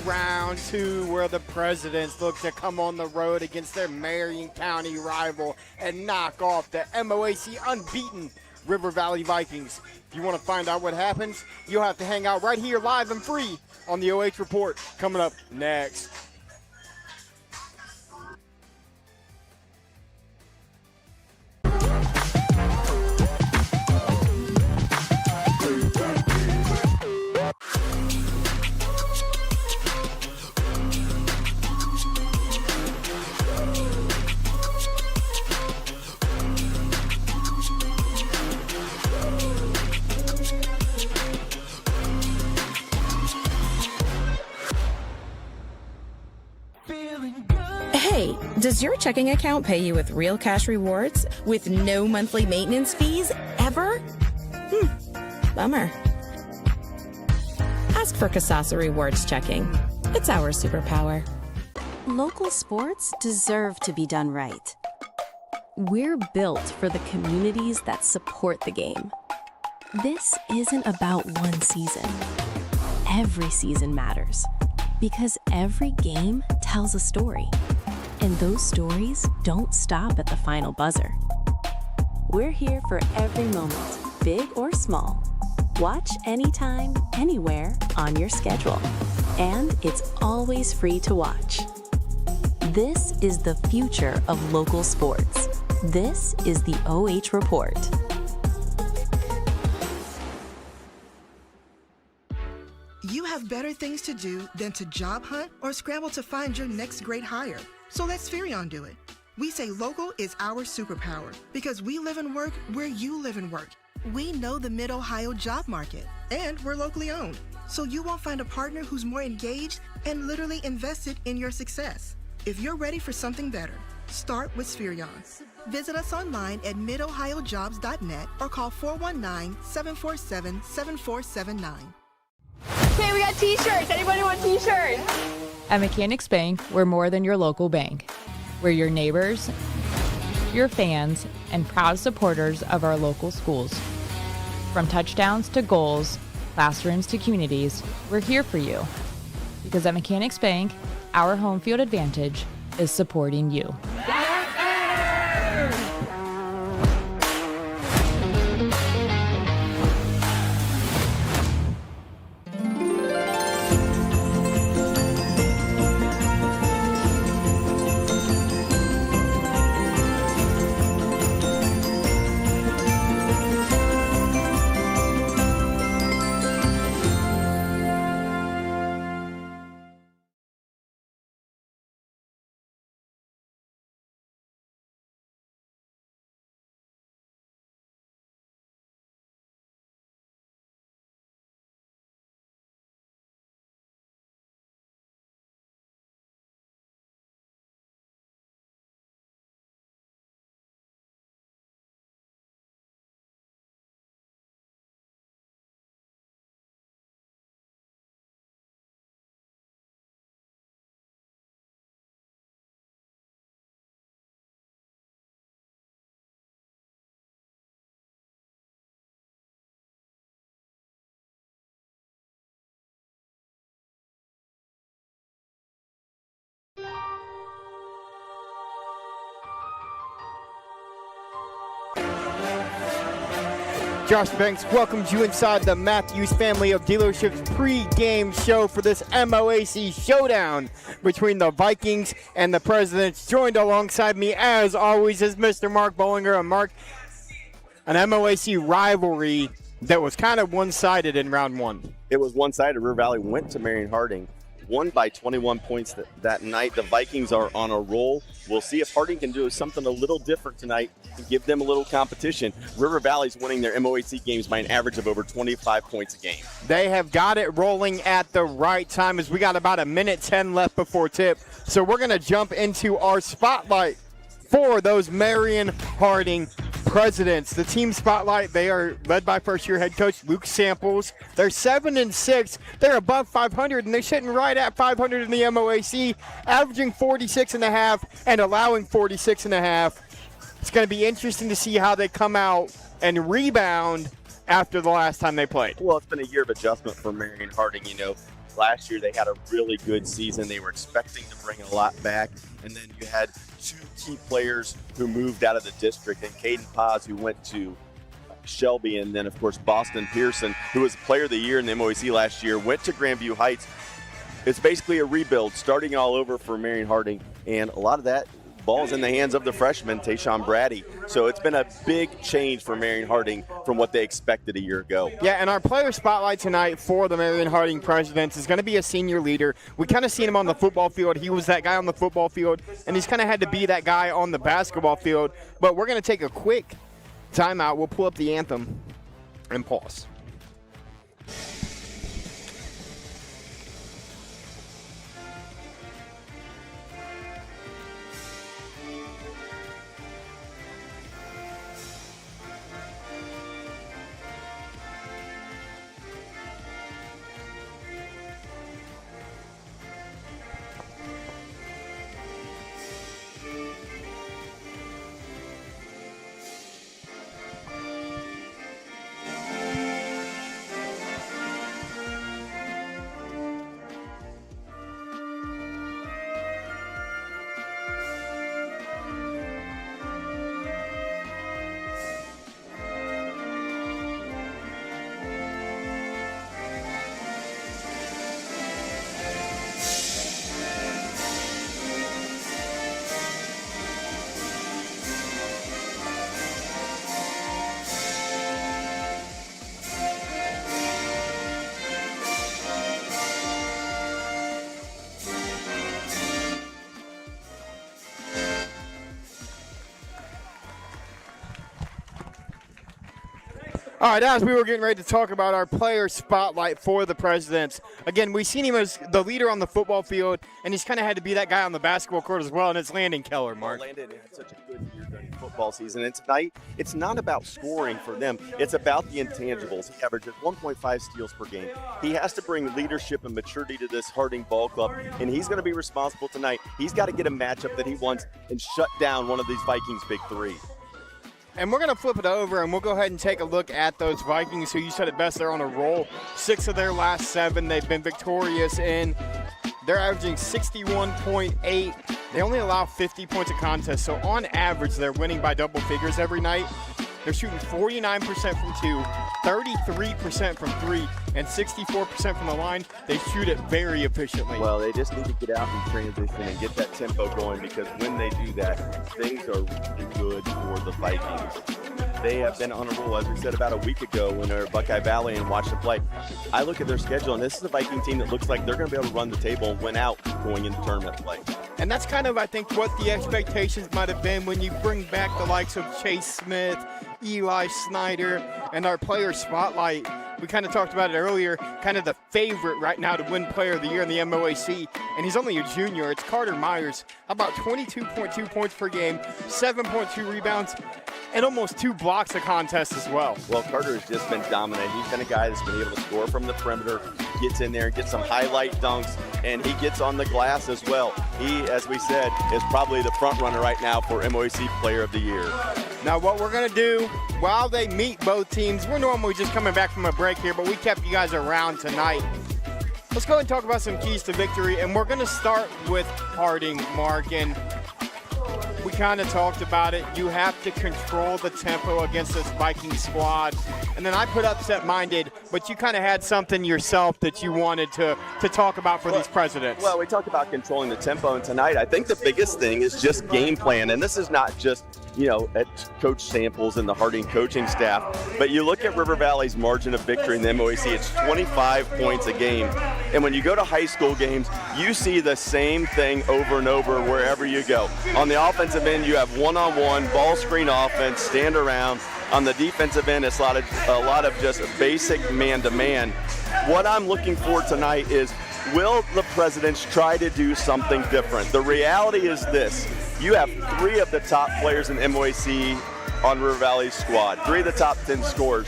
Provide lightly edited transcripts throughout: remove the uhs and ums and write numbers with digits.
round two, where the Presidents look to come on the road against their Marion County rival and knock off the MOAC unbeaten River Valley Vikings. If you want to find out what happens, you'll have to hang out right here live and free on the OH Report, coming up next. Hey, does your checking account pay you with real cash rewards with no monthly maintenance fees ever? Bummer. Ask for Kasasa Rewards Checking. It's our superpower. Local sports deserve to be done right. We're built for the communities that support the game. This isn't about one season. Every season matters because every game tells a story. And those stories don't stop at the final buzzer. We're here for every moment, big or small. Watch anytime, anywhere, on your schedule. And it's always free to watch. This is the future of local sports. This is the OH Report. You have better things to do than to job hunt or scramble to find your next great hire. So let Spherion do it. We say local is our superpower because we live and work where you live and work. We know the Mid-Ohio job market, and we're locally owned. So you won't find a partner who's more engaged and literally invested in your success. If you're ready for something better, start with Spherion. Visit us online at midohiojobs.net or call 419-747-7479. Okay, we got t-shirts. Anybody want t-shirts? At Mechanics Bank, we're more than your local bank. We're your neighbors, your fans, and proud supporters of our local schools. From touchdowns to goals, classrooms to communities, we're here for you. Because at Mechanics Bank, our home field advantage is supporting you. Josh Banks welcomes you inside the Matthews family of dealerships pre-game show for this MOAC showdown between the Vikings and the Presidents. Joined alongside me, as always, is Mr. Mark Bollinger. And Mark, an MOAC rivalry that was kind of one-sided in round one. It was one-sided. River Valley went to Marion Harding, won by 21 points that night. The Vikings are on a roll. We'll see if Harding can do something a little different tonight and give them a little competition. River Valley's winning their MOAC games by an average of over 25 points a game. They have got it rolling at the right time as we got about a minute 10 left before tip. So we're going to jump into our spotlight for those Marion Harding Presidents. The team spotlight, they are led by first-year head coach Luke Samples. They're 7-6. They're above 500, and they're sitting right at 500 in the MOAC, averaging 46.5 and allowing 46.5. It's going to be interesting to see how they come out and rebound after the last time they played. Well, it's been a year of adjustment for Marion Harding. You know, Last year they had a really good season. They were expecting to bring a lot back. And then you had two key players who moved out of the district, and Caden Paz, who went to Shelby, and then, of course, Boston Pearson, who was Player of the Year in the MOAC last year, went to Grandview Heights. It's basically a rebuild, starting all over for Marion Harding, and a lot of that ball's in the hands of the freshman, Tayshawn Brady. So it's been a big change for Marion Harding from what they expected a year ago. Yeah, and our player spotlight tonight for the Marion Harding Presidents is going to be a senior leader. We kind of seen him on the football field. He was that guy on the football field, and he's kind of had to be that guy on the basketball field. But we're going to take a quick timeout. We'll pull up the anthem and pause. All right, as we were getting ready to talk about our player spotlight for the Presidents, again, we've seen him as the leader on the football field, and he's kind of had to be that guy on the basketball court as well, and it's Landon Keller, Mark. Well, Landon had such a good year during the football season, and tonight it's not about scoring for them. It's about the intangibles. He averages 1.5 steals per game. He has to bring leadership and maturity to this Harding ball club, and he's going to be responsible tonight. He's got to get a matchup that he wants and shut down one of these Vikings' big three. And we're going to flip it over, and we'll go ahead and take a look at those Vikings, who you said it best, they're on a roll. 6 of their last 7 they've been victorious in. They're averaging 61.8. They only allow 50 points a contest, so on average, they're winning by double figures every night. They're shooting 49% from 2, 33% from 3, and 64% from the line. They shoot it very efficiently. Well, they just need to get out in transition and get that tempo going, because when they do that, things are really good for the Vikings. They have been on a roll, as we said about a week ago when they were at Buckeye Valley and watched them play. I look at their schedule, and this is a Viking team that looks like they're going to be able to run the table and win out going into tournament play. And that's kind of, I think, what the expectations might have been when you bring back the likes of Chase Smith, Eli Snyder, and our player spotlight. We kind of talked about it earlier, kind of the favorite right now to win Player of the Year in the MOAC, and he's only a junior. It's Carter Myers, about 22.2 points per game, 7.2 rebounds, and almost 2 blocks a contest as well. Well, Carter has just been dominant. He's been a guy that's been able to score from the perimeter, gets in there and gets some highlight dunks, and he gets on the glass as well. He, as we said, is probably the front runner right now for MOAC Player of the Year. Now what we're going to do while they meet both teams, we're normally just coming back from a break here, but we kept you guys around tonight. Let's go ahead and talk about some keys to victory, and we're going to start with Harding, Mark. And we kind of talked about it. You have to control the tempo against this Viking squad. And then I put upset-minded, but you kind of had something yourself that you wanted to talk about for these Presidents. Well, we talked about controlling the tempo, and tonight I think the biggest thing is just game plan. And this is not just, you know, at Coach Samples and the Harding coaching staff, but you look at River Valley's margin of victory in the MOAC, it's 25 points a game. And when you go to high school games, you see the same thing over and over wherever you go. On the offensive end, you have one-on-one, ball screen offense, stand around. On the defensive end, it's a lot of just basic man-to-man. What I'm looking for tonight is, will the Presidents try to do something different? The reality is this. You have 3 of the top players in MOAC on River Valley's squad, 3 of the top 10 scorers.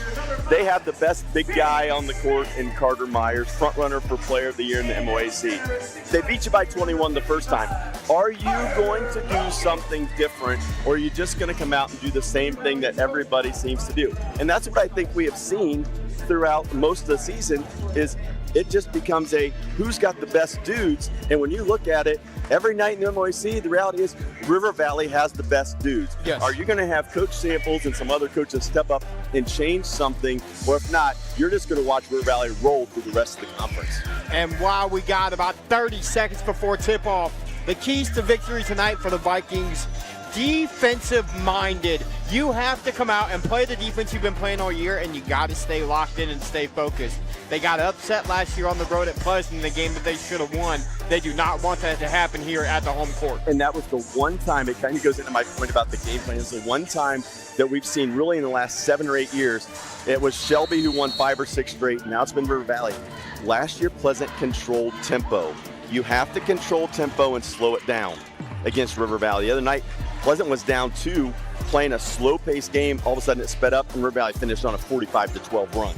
They have the best big guy on the court in Carter Myers, front runner for Player of the Year in the MOAC. They beat you by 21 the first time. Are you going to do something different, or are you just going to come out and do the same thing that everybody seems to do? And that's what I think we have seen throughout most of the season is It just becomes a who's got the best dudes. And when you look at it, every night in the MOAC, the reality is River Valley has the best dudes. Yes. Are you going to have Coach Samples and some other coaches step up and change something? Or if not, you're just going to watch River Valley roll through the rest of the conference. And while we got about 30 seconds before tip-off, the keys to victory tonight for the Vikings, defensive-minded. You have to come out and play the defense you've been playing all year, and you got to stay locked in and stay focused. They got upset last year on the road at Pleasant in the game that they should have won. They do not want that to happen here at the home court. And that was the one time, it kind of goes into my point about the game plan, it's the one time that we've seen really in the last 7 or 8 years. It was Shelby who won 5 or 6 straight. Now it's been River Valley. Last year, Pleasant controlled tempo. You have to control tempo and slow it down against River Valley. The other night, Pleasant was down 2, playing a slow-paced game. All of a sudden, it sped up, and River Valley finished on a 45-12 run.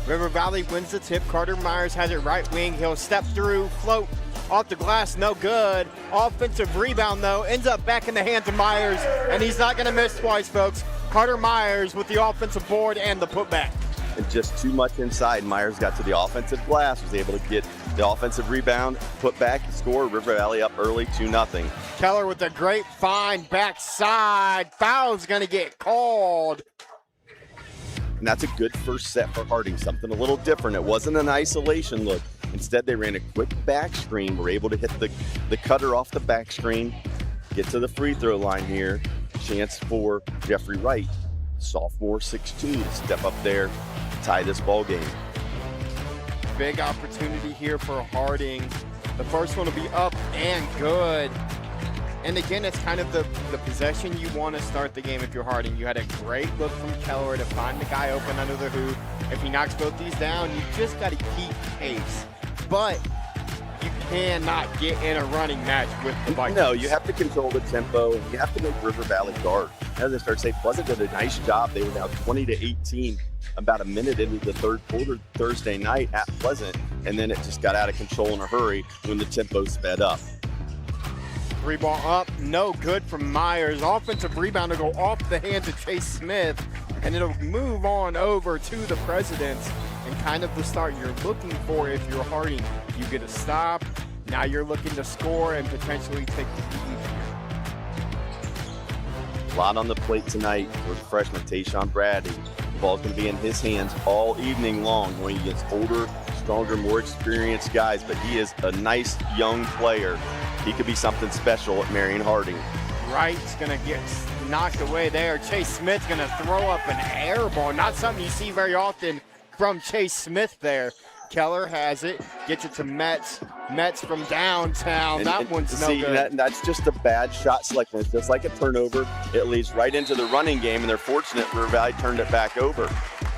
River Valley wins the tip. Carter Myers has it right wing. He'll step through, float off the glass, no good. Offensive rebound, though, ends up back in the hands of Myers, and he's not going to miss twice, folks. Carter Myers with the offensive board and the putback. And just too much inside. Myers got to the offensive glass, was able to get the offensive rebound, put back, score. River Valley up early, 2-0. Keller with a great find backside. Foul's going to get called. And that's a good first set for Harding, something a little different. It wasn't an isolation look. Instead, they ran a quick back screen, were able to hit the cutter off the back screen, get to the free throw line here. Chance for Jeffrey Wright, sophomore, 6'2", to step up there, tie this ball game. Big opportunity here for Harding. The first one will be up and good. And again, it's kind of the possession you want to start the game if you're Harding. You had a great look from Keller to find the guy open under the hoop. If he knocks both these down, you just got to keep pace. But you cannot get in a running match with the Vikings. No, you have to control the tempo. You have to make River Valley guard. As they start to say, Pleasant did a nice job. They were now 20-18 about a minute into the third quarter Thursday night at Pleasant, and then it just got out of control in a hurry when the tempo sped up. 3-ball up, no good from Myers. Offensive rebound to go off the hands of Chase Smith, and it'll move on over to the Presidents, and kind of the start you're looking for if you're Harding. You get a stop, now you're looking to score and potentially take the lead. A lot on the plate tonight for the freshman Tayshawn Brady. The ball's going to be in his hands all evening long, going against older, stronger, more experienced guys, but he is a nice young player. He could be something special at Marion Harding. Wright's going to get knocked away there. Chase Smith's going to throw up an air ball. Not something you see very often from Chase Smith there. Keller has it, gets it to Metz. Metz from downtown. That one's no good. That's just a bad shot selection. It's just like a turnover. It leads right into the running game, and they're fortunate River Valley turned it back over.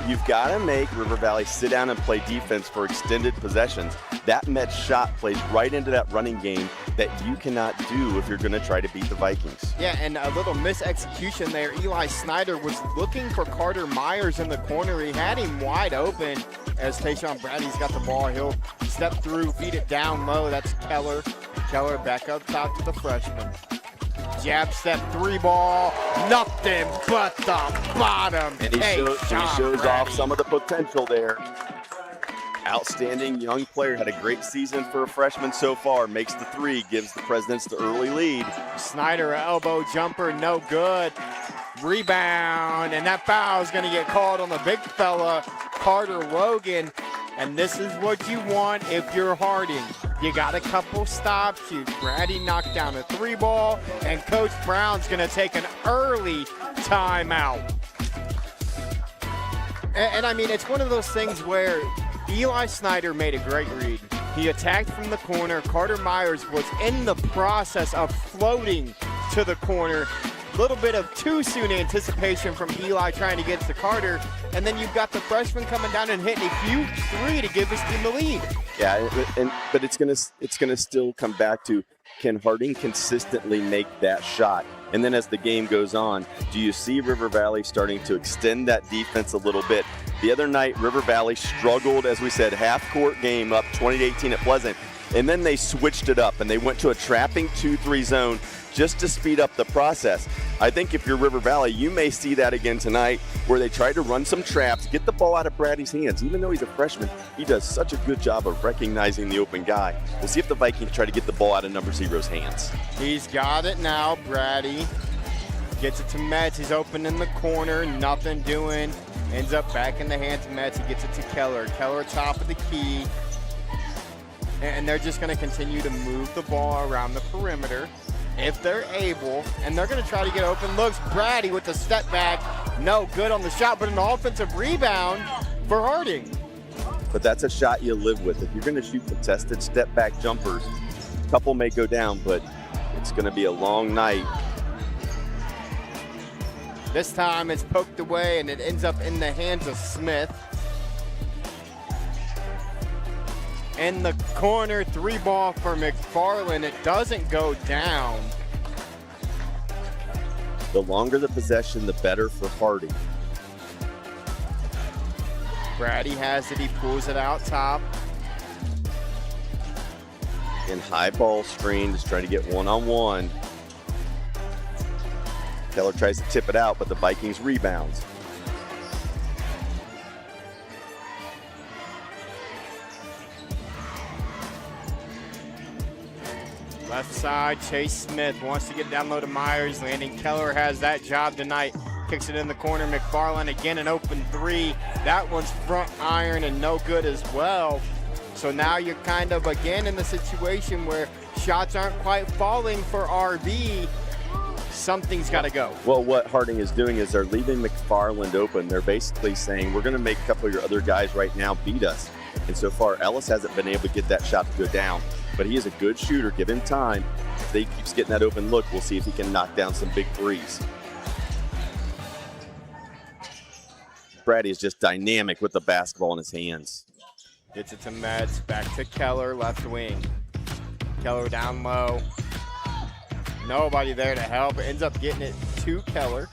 You've got to make River Valley sit down and play defense for extended possessions. That Metz shot plays right into that running game that you cannot do if you're going to try to beat the Vikings. Yeah, and a little misexecution there. Eli Snyder was looking for Carter Myers in the corner. He had him wide open as Tayshawn Brady's got the ball. He'll step through, feed it down low. That's Keller. Keller back up top to the freshman. Jab step 3-ball, nothing but the bottom. And he shows off some of the potential there. Outstanding young player, had a great season for a freshman so far. Makes the 3, gives the Presidents the early lead. Snyder, elbow jumper, no good. Rebound, and that foul is going to get called on the big fella, Carter Logan. And this is what you want if you're Harding. You got a couple stops. Brady knocked down a 3-ball, and Coach Brown's going to take an early timeout. And I mean, it's one of those things where Eli Snyder made a great read. He attacked from the corner. Carter Myers was in the process of floating to the corner. Little bit of too soon anticipation from Eli trying to get to Carter, and then you've got the freshman coming down and hitting a huge 3 to give his team the lead. Yeah, but it's gonna still come back to, can Harding consistently make that shot? And then as the game goes on, do you see River Valley starting to extend that defense a little bit? The other night, River Valley struggled, as we said, half-court game up 20-18 at Pleasant, and then they switched it up and they went to a trapping 2-3 zone just to speed up the process. I think if you're River Valley, you may see that again tonight where they try to run some traps, get the ball out of Brady's hands. Even though he's a freshman, he does such a good job of recognizing the open guy. We'll see if the Vikings try to get the ball out of number 0's hands. He's got it now. Brady gets it to Metz. He's open in the corner. Nothing doing. Ends up back in the hands of Metz. He gets it to Keller. Keller top of the key. And they're just going to continue to move the ball around the perimeter if they're able, and they're going to try to get open looks. Brady with the step back, no good on the shot, but an offensive rebound for Harding. But that's a shot you live with. If you're going to shoot contested step back jumpers, a couple may go down, but it's going to be a long night. This time it's poked away, and it ends up in the hands of Smith. In the corner, 3-ball for McFarland. It doesn't go down. The longer the possession, the better for Harding. Brady has it. He pulls it out top. In high ball screen, just trying to get one-on-one. Keller tries to tip it out, but the Vikings rebounds. Left side, Chase Smith wants to get down low to Myers. Landon Keller has that job tonight. Kicks it in the corner. McFarland again, an open 3. That one's front iron and no good as well. So now you're kind of again in the situation where shots aren't quite falling for RV. Something's got to go. Well, what Harding is doing is they're leaving McFarland open. They're basically saying, we're going to make a couple of your other guys right now beat us. And so far, Ellis hasn't been able to get that shot to go down. But he is a good shooter. Give him time. If he keeps getting that open look, we'll see if he can knock down some big threes. Brady is just dynamic with the basketball in his hands. Gets it to Metz, back to Keller, left wing. Keller down low. Nobody there to help. Ends up getting it to Keller.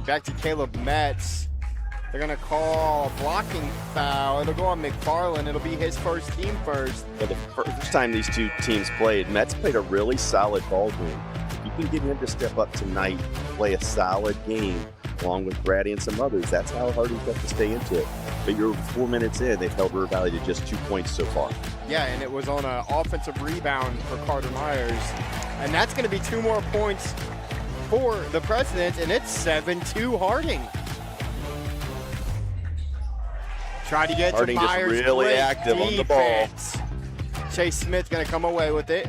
Back to Caleb Metz. They're going to call a blocking foul. It'll go on McFarland. It'll be his first team first. For the first time these two teams played, Metz played a really solid ball game. If you can get him to step up tonight, play a solid game, along with Brady and some others, that's how Harding's got to stay into it. But you're 4 minutes in, they've held River Valley to just 2 points so far. Yeah, and it was on an offensive rebound for Carter Myers. And that's going to be 2 more points for the Presidents, and it's 7-2 Harding. Try to get Harding to Myers. just really Great active defense. on the ball. Chase Smith going to come away with it.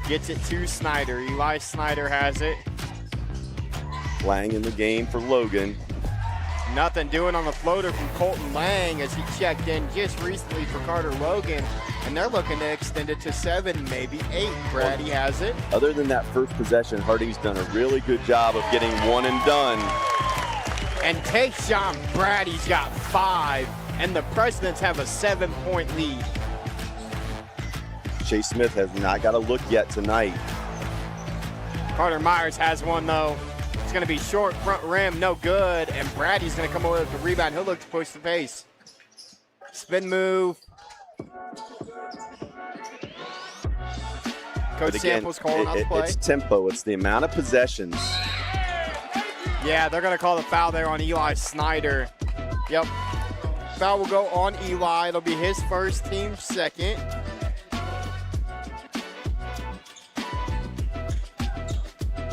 Gets it to Snyder. Eli Snyder has it. Lang in the game for Logan. Nothing doing on the floater from Colton Lang as he checked in just recently for Carter Logan. And they're looking to extend it to 7, maybe 8. Brady has it. Other than that first possession, Harding's done a really good job of getting one and done. And Tayshawn Brady's got 5, and the Presidents have a 7-point lead. Chase Smith has not got a look yet tonight. Carter Myers has one, though. It's going to be short, front rim, no good, and Brady's going to come away with the rebound. He'll look to push the pace. Spin move. Coach Samples calling out the play. It's tempo. It's the amount of possessions. Yeah, they're going to call the foul there on Eli Snyder. Yep. Foul will go on Eli. It'll be his first, team second.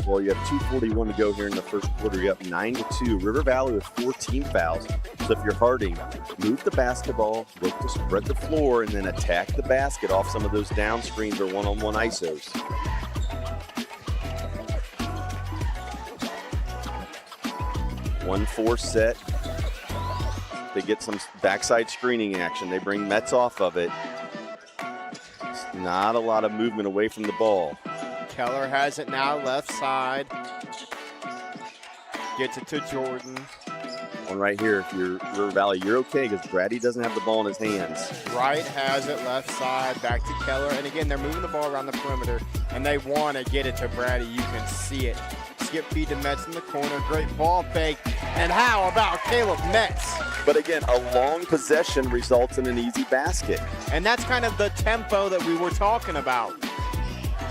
Well, you have 2:41 to go here in the first quarter. You're up 9-2. River Valley with 4 team fouls. So if you're Harding, move the basketball, look to spread the floor, and then attack the basket off some of those down screens or one-on-one ISOs. 1-4 set. They get some backside screening action. They bring Metz off of it. It's not a lot of movement away from the ball. Keller has it now, left side. Gets it to Jordan. One right here, if you're River Valley, you're okay because Brady doesn't have the ball in his hands. Wright has it, left side, back to Keller. And again, they're moving the ball around the perimeter, and they want to get it to Brady. You can see it. Skip feed to Metz in the corner. Great ball fake. And how about Caleb Metz? But again, a long possession results in an easy basket. And that's kind of the tempo that we were talking about.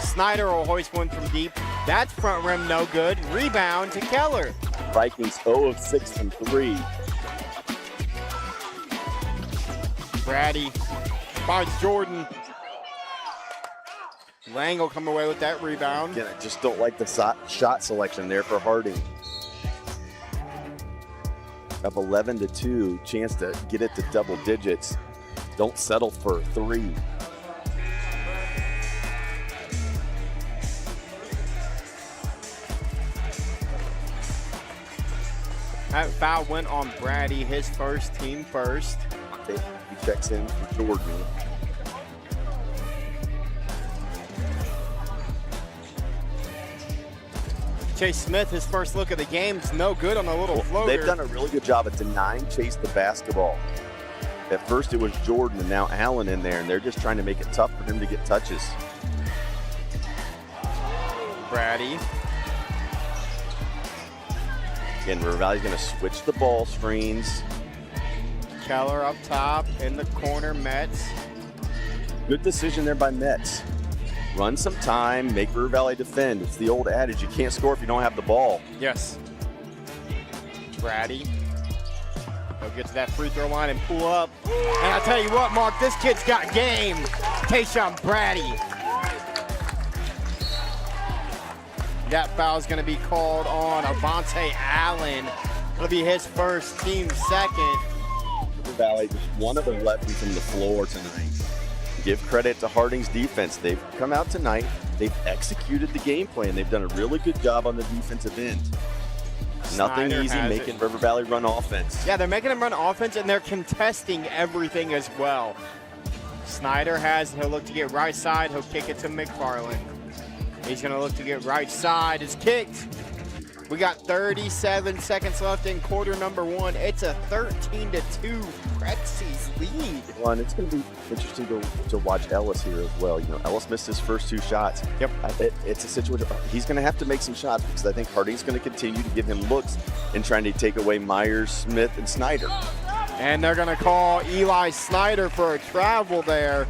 Snyder will hoist one from deep. That's front rim, no good. Rebound to Keller. Vikings 0 of 6 from 3. Brady finds Jordan. Lang will come away with that rebound. Again, I just don't like the shot selection there for Harding. Up 11-2, chance to get it to double digits. Don't settle for a 3. That foul went on Brady, his first, team first. He checks in for Jordan. Chase Smith, his first look of the game, is no good on a little floater. They've done a really good job at denying Chase the basketball. At first it was Jordan and now Allen in there, and they're just trying to make it tough for him to get touches. Brady. Again, River Valley's going to switch the ball screens. Keller up top, in the corner, Metz. Good decision there by Metz. Run some time, make River Valley defend. It's the old adage, you can't score if you don't have the ball. Yes. Brady. He'll get to that free throw line and pull up. And I'll tell you what, Mark, this kid's got game. Tayshaun Brady. That foul's going to be called on Avante Allen. It'll be his first, team second. River Valley just 1 of 11 from the floor tonight. Give credit to Harding's defense. They've come out tonight. They've executed the game plan. They've done a really good job on the defensive end. Nothing easy making River Valley run offense. Yeah, they're making them run offense, and they're contesting everything as well. Snyder he'll look to get right side. He'll kick it to McFarland. He's going to look to get right side. It's kicked. We got 37 seconds left in quarter number 1. It's a 13-2 Prexy's lead. Well, and it's going to be interesting to watch Ellis here as well. You know, Ellis missed his first 2 shots. Yep. It's a situation. He's going to have to make some shots because I think Harding's going to continue to give him looks in trying to take away Myers, Smith, and Snyder. And they're going to call Eli Snyder for a travel there.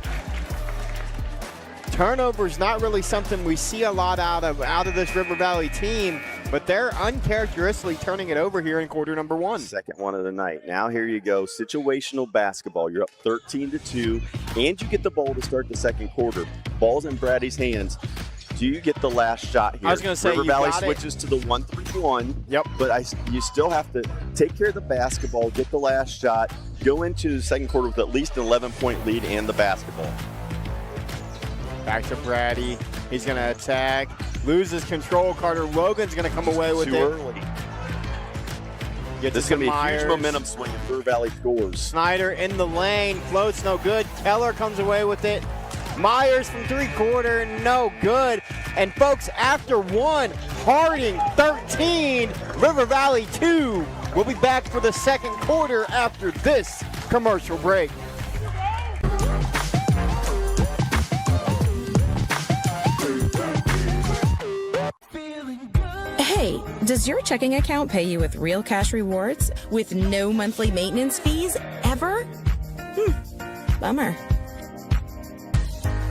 Turnovers not really something we see a lot out of this River Valley team, but they're uncharacteristically turning it over here in quarter number 1. Second one of the night. Now here you go, situational basketball. You're up 13-2, and you get the ball to start the second quarter. Ball's in Brady's hands. Do you get the last shot here? I was going to say, River Valley switches to the 1-3-1. Yep. But you still have to take care of the basketball, get the last shot, go into the second quarter with at least an 11-point lead and the basketball. Back to Brady. He's going to attack. Loses control. Carter Logan's going to come away with it. Too early. This is going to be a huge momentum swing if River Valley scores. Snyder in the lane. Floats no good. Keller comes away with it. Myers from 3-quarter, no good. And folks, after 1, Harding 13, River Valley 2. We'll be back for the second quarter after this commercial break. Hey, does your checking account pay you with real cash rewards with no monthly maintenance fees ever? Bummer.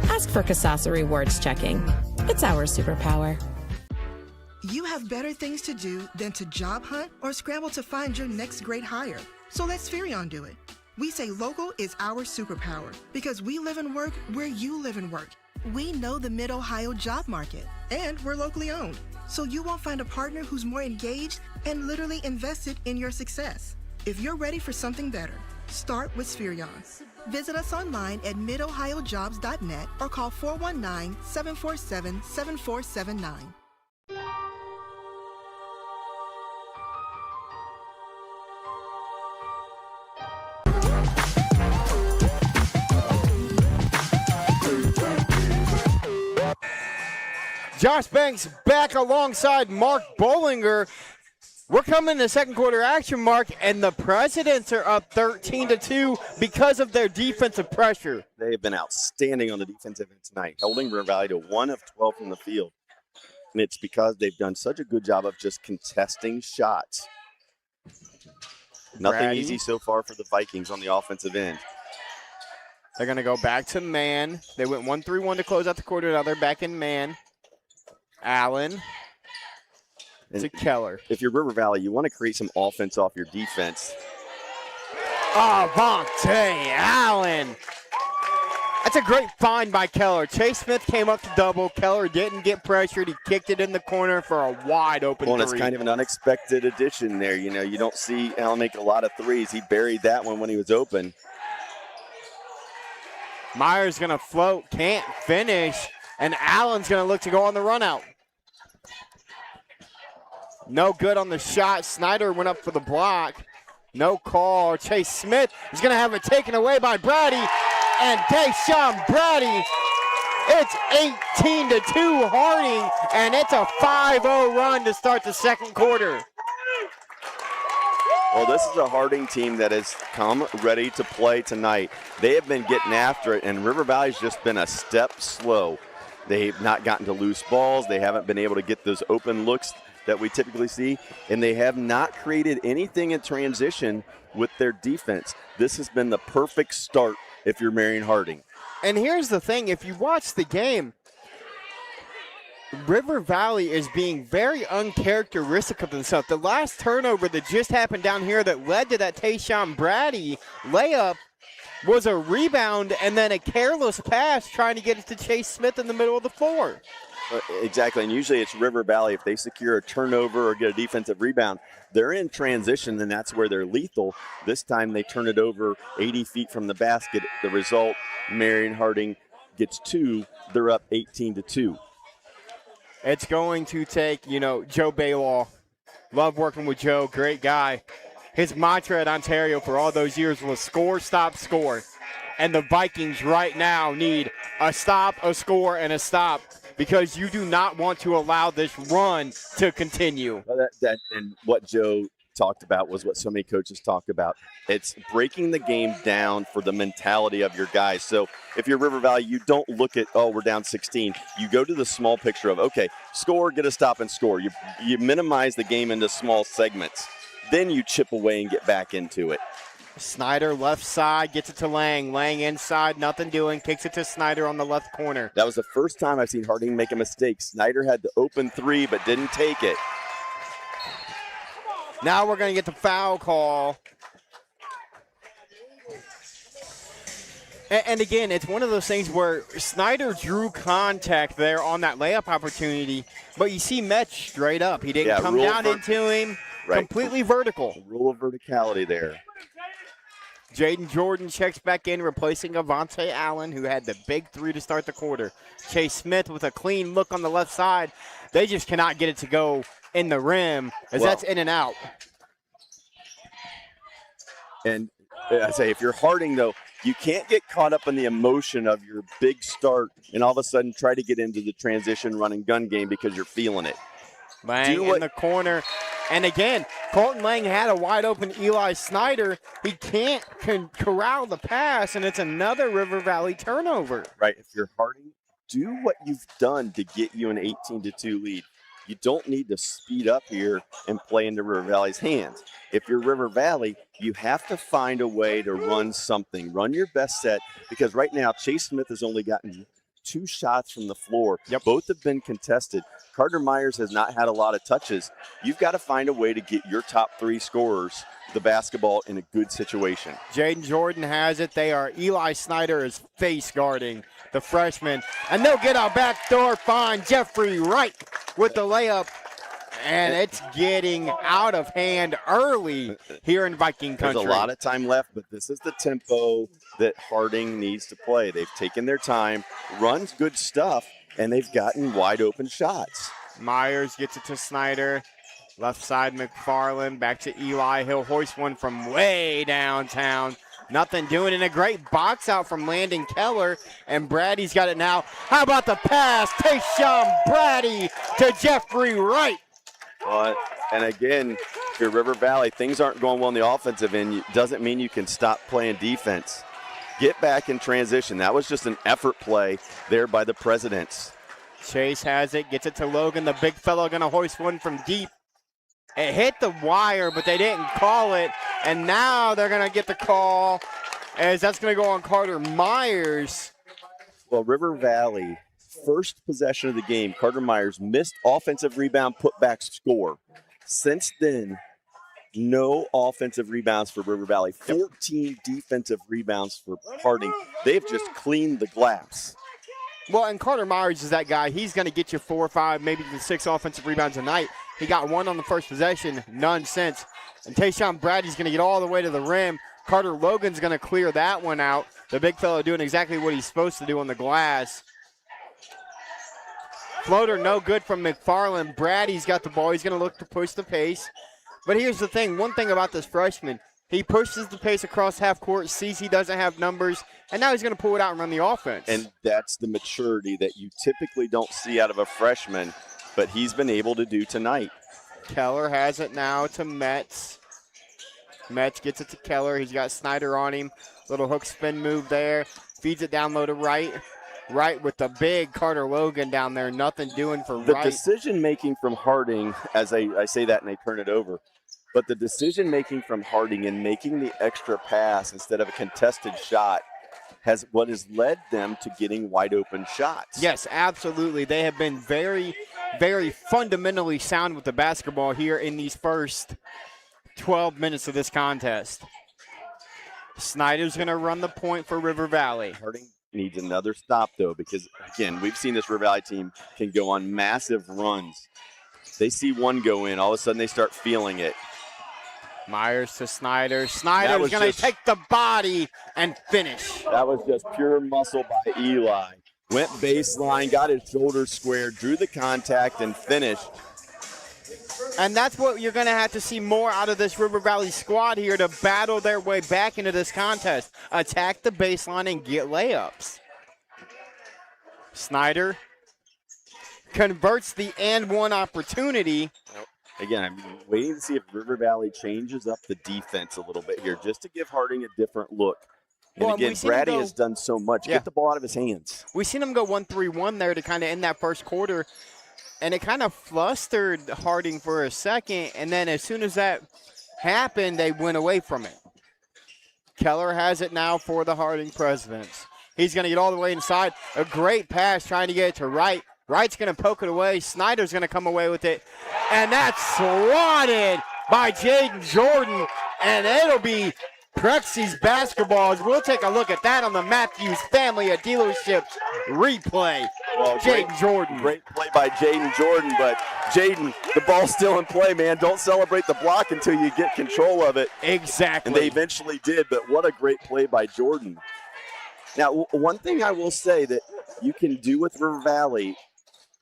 Ask for Kasasa Rewards Checking. It's our superpower. You have better things to do than to job hunt or scramble to find your next great hire. So let Spherion do it. We say local is our superpower because we live and work where you live and work. We know the Mid-Ohio job market, and we're locally owned. So you won't find a partner who's more engaged and literally invested in your success. If you're ready for something better, start with Spherion. Visit us online at midohiojobs.net or call 419-747-7479. Josh Banks back alongside Mark Bollinger. We're coming to second quarter action, Mark, and the Presidents are up 13-2 because of their defensive pressure. They have been outstanding on the defensive end tonight, holding River Valley to 1 of 12 from the field. And it's because they've done such a good job of just contesting shots. Nothing easy so far for the Vikings on the offensive end. They're going to go back to man. They went 1-3-1 to close out the quarter. Now they're back in man. Allen to Keller. If you're River Valley, you want to create some offense off your defense. Vontae Allen. That's a great find by Keller. Chase Smith came up to double. Keller didn't get pressured. He kicked it in the corner for a wide open Well, three. it's kind of an unexpected addition there. You know, you don't see Allen make a lot of threes. He buried that one when he was open. Myers going to float, can't finish, and Allen's going to look to go on the run out. No good on the shot. Snyder went up for the block. No call. Chase Smith is going to have it taken away by Brady. And Tayshawn Brady, it's 18-2 Harding, and it's a 5-0 run to start the second quarter. Well, this is a Harding team that has come ready to play tonight. They have been getting after it, and River Valley's just been a step slow. They've not gotten to loose balls. They haven't been able to get those open looks that we typically see, and they have not created anything in transition with their defense. This has been the perfect start if you're Marion Harding. And here's the thing, if you watch the game, River Valley is being very uncharacteristic of themselves. The last turnover that just happened down here that led to that Tayshawn Brady layup was a rebound and then a careless pass trying to get it to Chase Smith in the middle of the floor. Exactly, and usually it's River Valley. If they secure a turnover or get a defensive rebound, they're in transition, and that's where they're lethal. This time they turn it over 80 feet from the basket. The result, Marion Harding gets 2. They're up 18-2. It's going to take, Joe Baylaw. Love working with Joe, great guy. His mantra at Ontario for all those years was score, stop, score. And the Vikings right now need a stop, a score, and a stop, because you do not want to allow this run to continue. Well, and what Joe talked about was what so many coaches talk about. It's breaking the game down for the mentality of your guys. So if you're River Valley, you don't look at, we're down 16. You go to the small picture of, okay, score, get a stop, and score. You minimize the game into small segments. Then you chip away and get back into it. Snyder left side, gets it to Lang. Lang inside, nothing doing, kicks it to Snyder on the left corner. That was the first time I've seen Harding make a mistake. Snyder had the open three but didn't take it. Now we're going to get the foul call. And again, it's one of those things where Snyder drew contact there on that layup opportunity, but you see Metch straight up. He didn't come down into him, completely vertical. Rule of verticality there. Jaden Jordan checks back in, replacing Avante Allen, who had the big three to start the quarter. Chase Smith with a clean look on the left side. They just cannot get it to go in the rim, as that's in and out. And I say, if you're Harding, though, you can't get caught up in the emotion of your big start and all of a sudden try to get into the transition run and gun game because you're feeling it. Lang in the corner. And again, Colton Lang had a wide open Eli Snyder. He can't corral the pass, and it's another River Valley turnover. Right. If you're Harding, do what you've done to get you an 18-2 lead. You don't need to speed up here and play into River Valley's hands. If you're River Valley, you have to find a way to run something. Run your best set, because right now Chase Smith has only gotten 2 shots from the floor. Both have been contested. Carter Myers has not had a lot of touches. You've got to find a way to get your top 3 scorers the basketball in a good situation. Jaden Jordan has it. Eli Snyder is face guarding the freshman. And they'll get a backdoor find. Jeffrey Wright with the layup. And it's getting out of hand early here in Viking country. There's a lot of time left, but this is the tempo that Harding needs to play. They've taken their time, runs good stuff, and they've gotten wide open shots. Myers gets it to Snyder. Left side, McFarland. Back to Eli. He'll hoist one from way downtown. Nothing doing, and a great box out from Landon Keller, and Brady's got it now. How about the pass? Tayshawn Brady to Jeffrey Wright. And again, if you're River Valley, things aren't going well on the offensive end. Doesn't mean you can stop playing defense. Get back in transition. That was just an effort play there by the Presidents. Chase has it, gets it to Logan. The big fellow going to hoist one from deep. It hit the wire, but they didn't call it. And now they're going to get the call as that's going to go on Carter Myers. Well, River Valley, first possession of the game, Carter Myers missed offensive rebound, putback, score. Since then, no offensive rebounds for River Valley. 14 defensive rebounds for Harding. They've just cleaned the glass. Well, and Carter Myers is that guy. He's going to get you 4 or 5, maybe even 6 offensive rebounds a night. He got 1 on the first possession, none since. And Tayshawn Brady's going to get all the way to the rim. Carter Logan's going to clear that one out. The big fella doing exactly what he's supposed to do on the glass. Floater no good from McFarland. Brady's got the ball. He's going to look to push the pace. But here's the thing. One thing about this freshman, he pushes the pace across half court, sees he doesn't have numbers, and now he's going to pull it out and run the offense. And that's the maturity that you typically don't see out of a freshman, but he's been able to do tonight. Keller has it now to Metz. Metz gets it to Keller. He's got Snyder on him. Little hook spin move there. Feeds it down low to Wright. Wright with the big Carter Logan down there. Nothing doing for Wright. The decision-making from Harding, as I say that and I turn it over, but the decision-making from Harding in making the extra pass instead of a contested shot has what has led them to getting wide-open shots. Yes, absolutely. They have been very, very fundamentally sound with the basketball here in these first 12 minutes of this contest. Snyder's going to run the point for River Valley. Harding needs another stop, though, because, again, we've seen this River Valley team can go on massive runs. They see one go in, all of a sudden they start feeling it. Myers to Snyder. Snyder's going to take the body and finish. That was just pure muscle by Eli. Went baseline, got his shoulders squared, drew the contact, and finished. And that's what you're going to have to see more out of this River Valley squad here to battle their way back into this contest. Attack the baseline and get layups. Snyder converts the and one opportunity. Again, I'm waiting to see if River Valley changes up the defense a little bit here just to give Harding a different look. And well, again, Brady has done so much. Yeah. Get the ball out of his hands. We've seen him go 1-3-1 there to kind of end that first quarter. And it kind of flustered Harding for a second. And then as soon as that happened, they went away from it. Keller has it now for the Harding Presidents. He's going to get all the way inside. A great pass trying to get it to Wright. Wright's going to poke it away. Snyder's going to come away with it. And that's swatted by Jaden Jordan. And it'll be Prexy's basketballs. We'll take a look at that on the Matthews Family at Dealerships replay. Well, Jaden Jordan. Great play by Jaden Jordan, but Jaden, the ball's still in play, man. Don't celebrate the block until you get control of it. Exactly. And they eventually did, but what a great play by Jordan. Now, one thing I will say that you can do with River Valley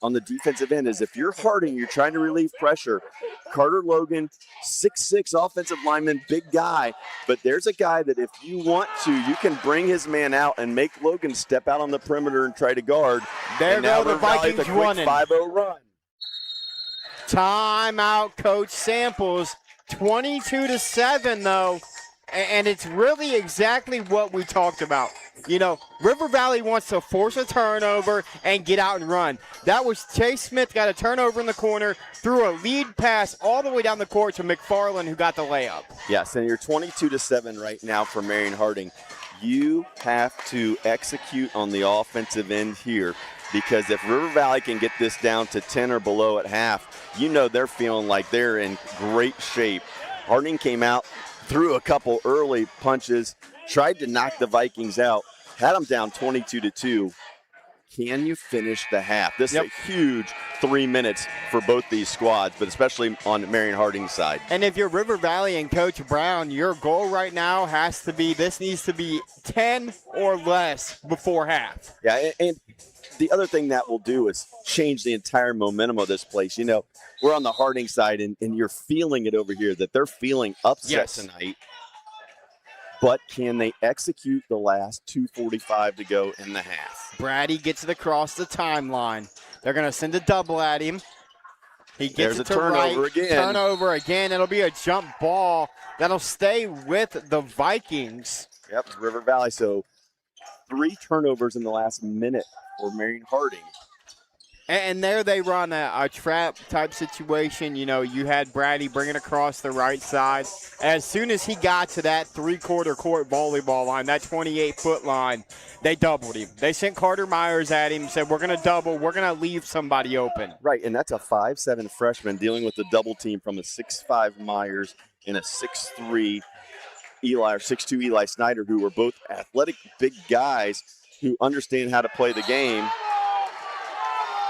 on the defensive end is if you're Harding, you're trying to relieve pressure. Carter Logan, 6'6", offensive lineman, big guy. But there's a guy that if you want to, you can bring his man out and make Logan step out on the perimeter and try to guard. There and go now the Vikings running. 5-0 run. Timeout, Coach Samples. 22-7, though. And it's really exactly what we talked about. You know, River Valley wants to force a turnover and get out and run. That was Chase Smith got a turnover in the corner, threw a lead pass all the way down the court to McFarland, who got the layup. Yes, and you're 22-7 right now for Marion Harding. You have to execute on the offensive end here because if River Valley can get this down to 10 or below at half, you know they're feeling like they're in great shape. Harding came out, threw a couple early punches, tried to knock the Vikings out, had them down 22-2. Can you finish the half? This is a huge 3 minutes for both these squads, but especially on Marion Harding's side. And if you're River Valley and Coach Brown, your goal right now has to be, this needs to be 10 or less before half. Yeah, and the other thing that will do is change the entire momentum of this place. You know, we're on the Harding side, and you're feeling it over here, that they're feeling upset tonight. But can they execute the last 2:45 to go in the half? Brady gets it across the timeline. They're going to send a double at him. He gets it to turnover right. again. Turnover again. It'll be a jump ball that'll stay with the Vikings. Yep, River Valley. So 3 turnovers in the last minute for Marion Harding. And there they run a trap type situation. You know, you had Brady bringing across the right side. As soon as he got to that three-quarter court volleyball line, that 28-foot line, they doubled him. They sent Carter Myers at him, said, we're going to double, we're going to leave somebody open. Right, and that's a 5'7" freshman dealing with the double team from a 6'5" Myers and a 6'3" Eli or 6'2" Eli Snyder, who were both athletic big guys who understand how to play the game.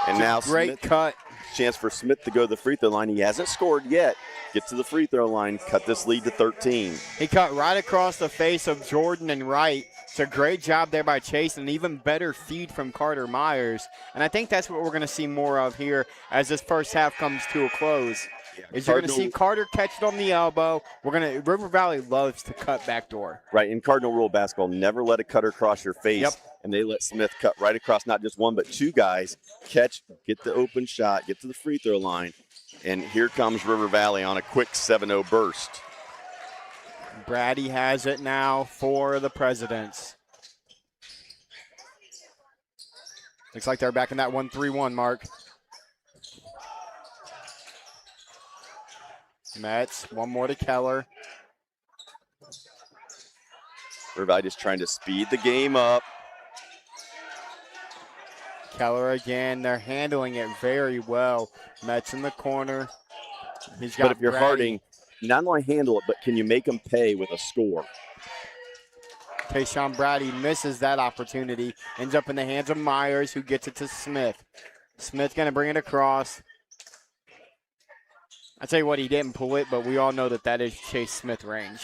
And now great cut. Chance for Smith to go to the free throw line. He hasn't scored yet. Get to the free throw line, cut this lead to 13. He cut right across the face of Jordan and Wright. It's a great job there by Chase, and an even better feed from Carter Myers. And I think that's what we're going to see more of here as this first half comes to a close. You're going to see Carter catch it on the elbow. River Valley loves to cut backdoor. Right, in Cardinal rule basketball, never let a cutter cross your face. Yep. And they let Smith cut right across, not just one, but two guys, catch, get the open shot, get to the free throw line. And here comes River Valley on a quick 7-0 burst. Brady has it now for the Presidents. Looks like they're back in that 1-3-1 mark. Metz, one more to Keller. River Valley just trying to speed the game up. Keller again, they're handling it very well. Metz in the corner. He's got but if you're Brady. Harding, not only handle it, but can you make them pay with a score? Tayshawn Brady misses that opportunity. Ends up in the hands of Myers, who gets it to Smith. Smith's going to bring it across. I tell you what, he didn't pull it, but we all know that is Chase Smith range.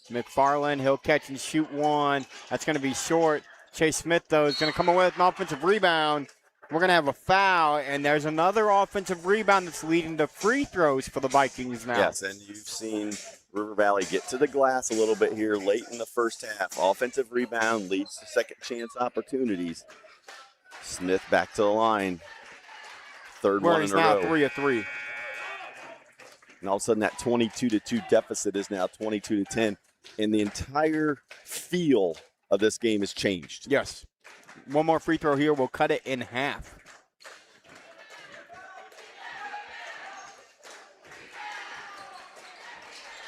McFarland, he'll catch and shoot one. That's going to be short. Chase Smith, though, is going to come away with an offensive rebound. We're going to have a foul, and there's another offensive rebound that's leading to free throws for the Vikings now. Yes, and you've seen River Valley get to the glass a little bit here late in the first half. Offensive rebound leads to second chance opportunities. Smith back to the line. Third one in a row. Where he's now 3 of 3. And all of a sudden that 22-2 deficit is now 22-10. And the entire feel of this game has changed. Yes. One more free throw here. We'll cut it in half.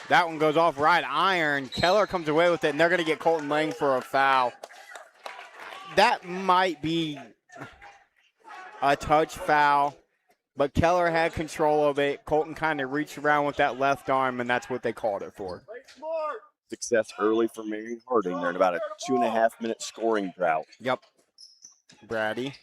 That one goes off right iron. Keller comes away with it, and they're going to get Colton Lang for a foul. That might be a touch foul, but Keller had control of it. Colton kind of reached around with that left arm, and that's what they called it for. Success early for Marion Harding. They're in about a 2.5-minute scoring drought. Yep. Brady.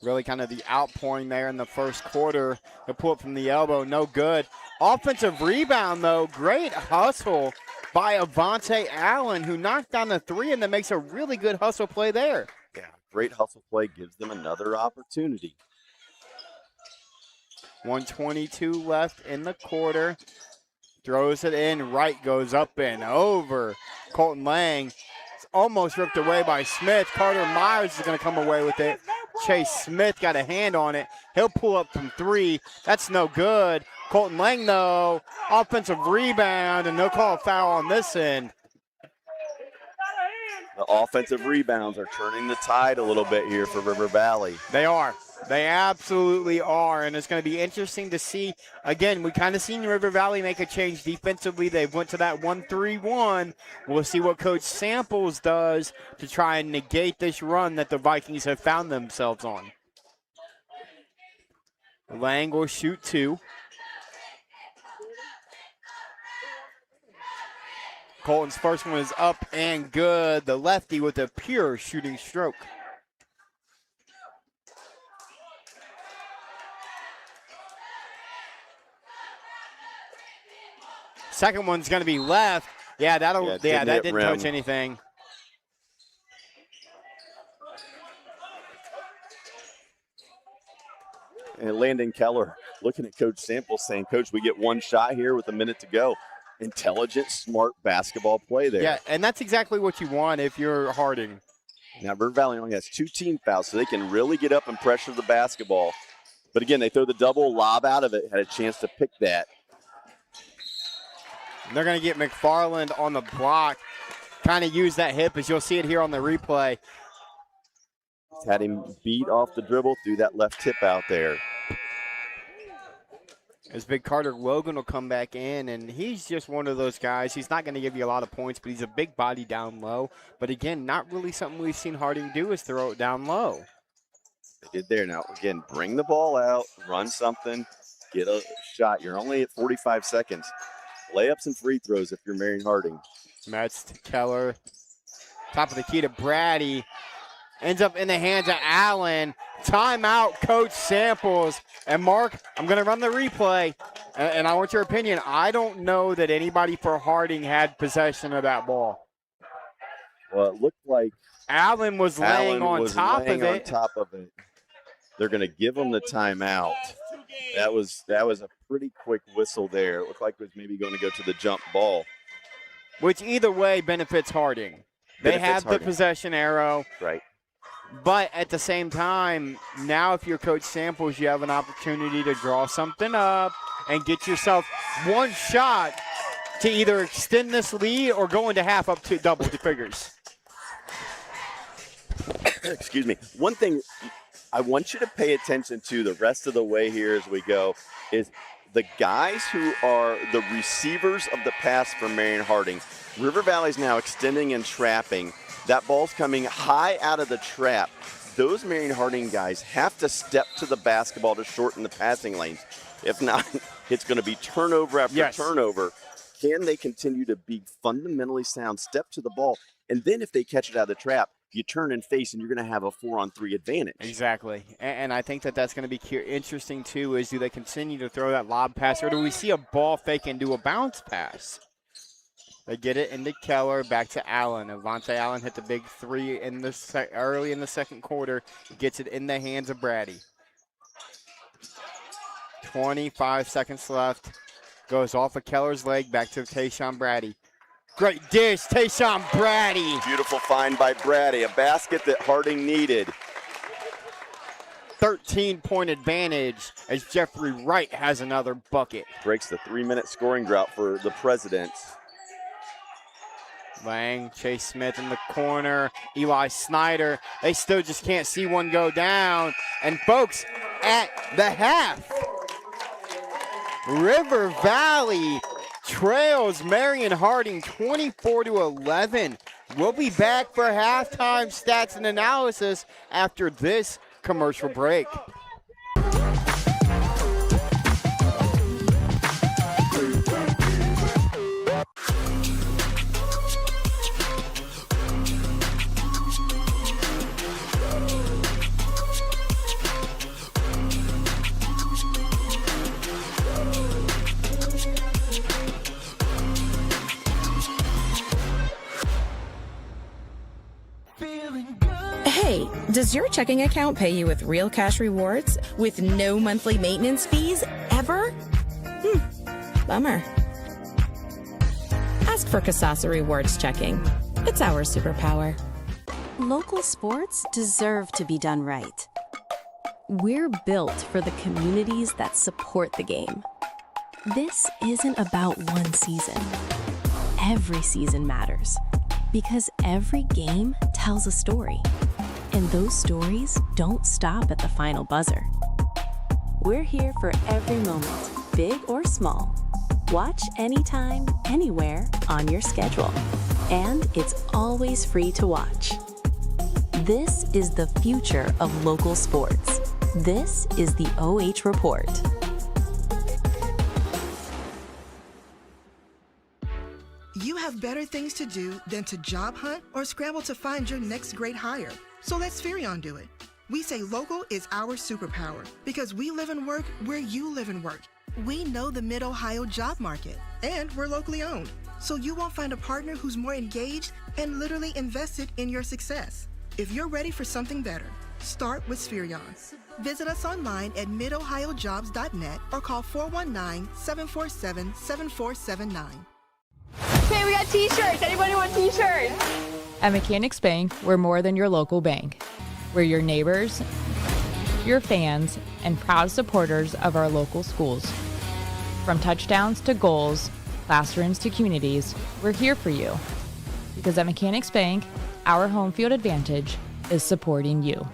Really kind of the outpouring there in the first quarter. The pull up from the elbow, no good. Offensive rebound, though. Great hustle by Avante Allen, who knocked down the three and then makes a really good hustle play there. Yeah, great hustle play gives them another opportunity. 1:22 left in the quarter. Throws it in. Wright goes up and over. Colton Lang. It's almost ripped away by Smith. Carter Myers is going to come away with it. Chase Smith got a hand on it. He'll pull up from three. That's no good. Colton Lang, though, offensive rebound, and they'll call a foul on this end. The offensive rebounds are turning the tide a little bit here for River Valley. They are. They absolutely are, and it's going to be interesting to see. Again, we kind of seen River Valley make a change defensively. They went to that 1-3-1. We'll see what Coach Samples does to try and negate this run that the Vikings have found themselves on. Lang will shoot two. Colton's first one is up and good. The lefty with a pure shooting stroke. Second one's going to be left. Yeah, that didn't touch anything. And Landon Keller looking at Coach Samples saying, Coach, we get one shot here with a minute to go. Intelligent, smart basketball play there. Yeah, and that's exactly what you want if you're Harding. Now, River Valley only has 2 team fouls, so they can really get up and pressure the basketball. But again, they throw the double lob out of it, had a chance to pick that. They're going to get McFarland on the block, kind of use that hip, as you'll see it here on the replay. had him beat off the dribble, threw that left tip out there. As big Carter Logan will come back in, and he's just one of those guys. He's not going to give you a lot of points, but he's a big body down low. But again, not really something we've seen Harding do is throw it down low. They did there. Now, again, bring the ball out, run something, get a shot. You're only at 45 seconds. Layups and free throws if you're Marion Harding. Metz to Keller. Top of the key to Brady. Ends up in the hands of Allen. Timeout, Coach Samples. And Mark, I'm going to run the replay, and I want your opinion. I don't know that anybody for Harding had possession of that ball. Well, it looked like Allen was laying on top of it. They're going to give him the timeout. That was a pretty quick whistle there. It looked like it was maybe going to go to the jump ball. Which either way benefits Harding. They have the possession arrow. Right. But at the same time, now if you're Coach Samples, you have an opportunity to draw something up and get yourself one shot to either extend this lead or go into half up to double figures. Excuse me. One thing I want you to pay attention to the rest of the way here as we go is the guys who are the receivers of the pass for Marion Harding. River Valley's now extending and trapping. That ball's coming high out of the trap. Those Marion Harding guys have to step to the basketball to shorten the passing lanes. If not, it's going to be turnover after turnover. Can they continue to be fundamentally sound, step to the ball, and then if they catch it out of the trap, you turn and face, and you're going to have a 4-on-3 advantage. Exactly. And I think that's going to be interesting, too, is do they continue to throw that lob pass, or do we see a ball fake into a bounce pass? They get it into Keller, back to Allen. Avante Allen hit the big three early in the second quarter. Gets it in the hands of Brady. 25 seconds left. Goes off of Keller's leg, back to Tayshawn Brady. Great dish, Tayshawn Brady. Beautiful find by Brady, a basket that Harding needed. 13-point advantage as Jeffrey Wright has another bucket. Breaks the 3-minute scoring drought for the Presidents. Lang, Chase Smith in the corner, Eli Snyder. They still just can't see one go down. And folks, at the half, River Valley trails Marion Harding 24-11. We'll be back for halftime stats and analysis after this commercial break. Hey, does your checking account pay you with real cash rewards with no monthly maintenance fees ever? Bummer. Ask for Kasasa Rewards Checking. It's our superpower. Local sports deserve to be done right. We're built for the communities that support the game. This isn't about one season. Every season matters because every game tells a story. And those stories don't stop at the final buzzer. We're here for every moment, big or small. Watch anytime, anywhere, on your schedule. And it's always free to watch. This is the future of local sports. This is the OH Report. You have better things to do than to job hunt or scramble to find your next great hire. So let Spherion do it. We say local is our superpower because we live and work where you live and work. We know the Mid-Ohio job market, and we're locally owned. So you won't find a partner who's more engaged and literally invested in your success. If you're ready for something better, start with Spherion. Visit us online at midohiojobs.net or call 419-747-7479. Okay, we got t-shirts. Anybody want t-shirts? At Mechanics Bank, we're more than your local bank. We're your neighbors, your fans, and proud supporters of our local schools. From touchdowns to goals, classrooms to communities, we're here for you. Because at Mechanics Bank, our home field advantage is supporting you.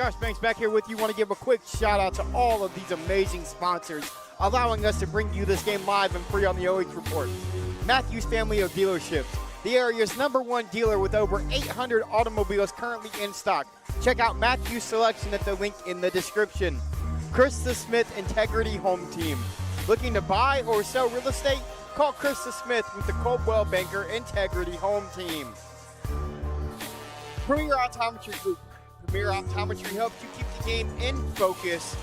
Josh Banks back here with you. Want to give a quick shout out to all of these amazing sponsors allowing us to bring you this game live and free on the OH Report. Matthews Family of Dealerships, the area's #1 dealer with over 800 automobiles currently in stock. Check out Matthews' selection at the link in the description. Krista Smith Integrity Home Team. Looking to buy or sell real estate? Call Krista Smith with the Coldwell Banker Integrity Home Team. Premier Optometry Group. Premier Optometry helps you keep the game in focus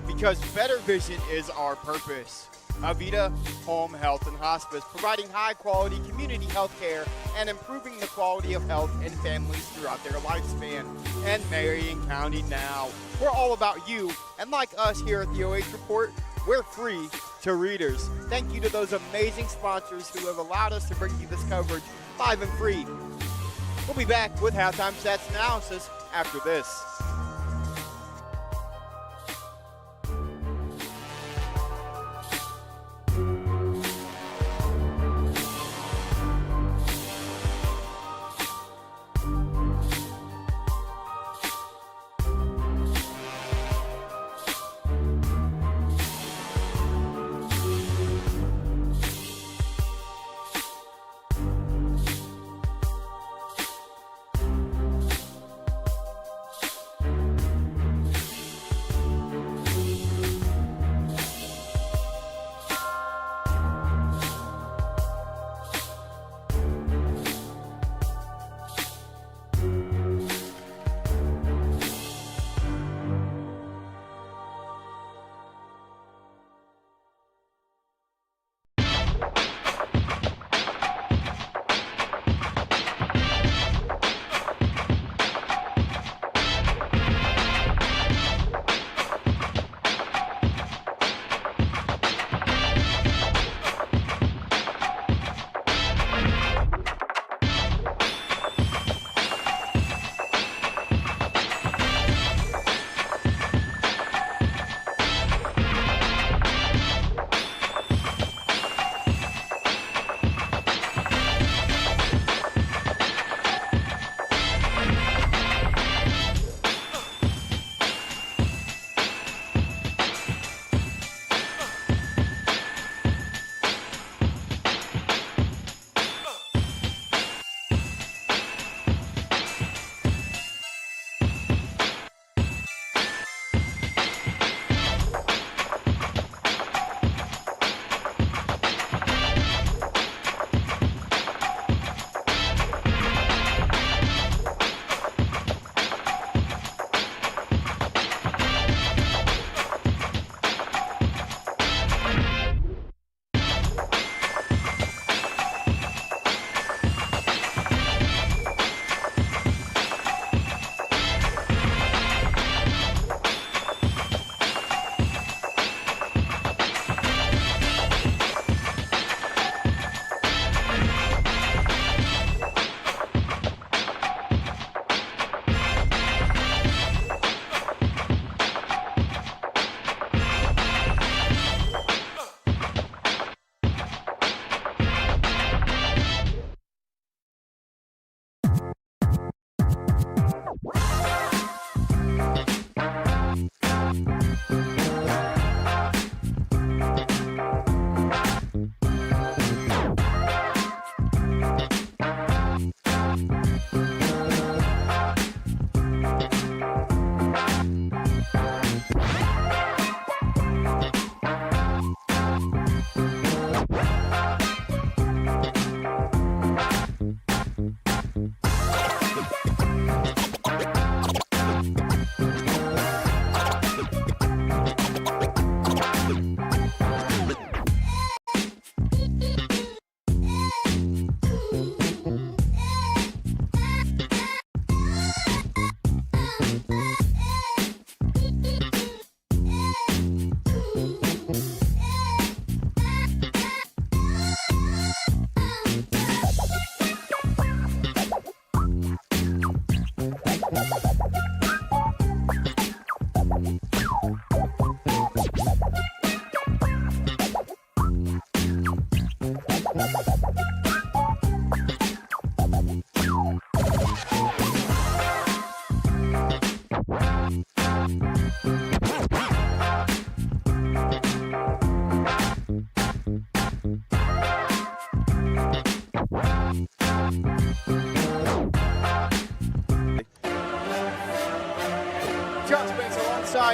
because better vision is our purpose. Avita Home Health and Hospice, providing high-quality community health care and improving the quality of health in families throughout their lifespan. And Marion County Now. We're all about you, and like us here at the OH Report, we're free to readers. Thank you to those amazing sponsors who have allowed us to bring you this coverage live and free. We'll be back with halftime stats and analysis after this.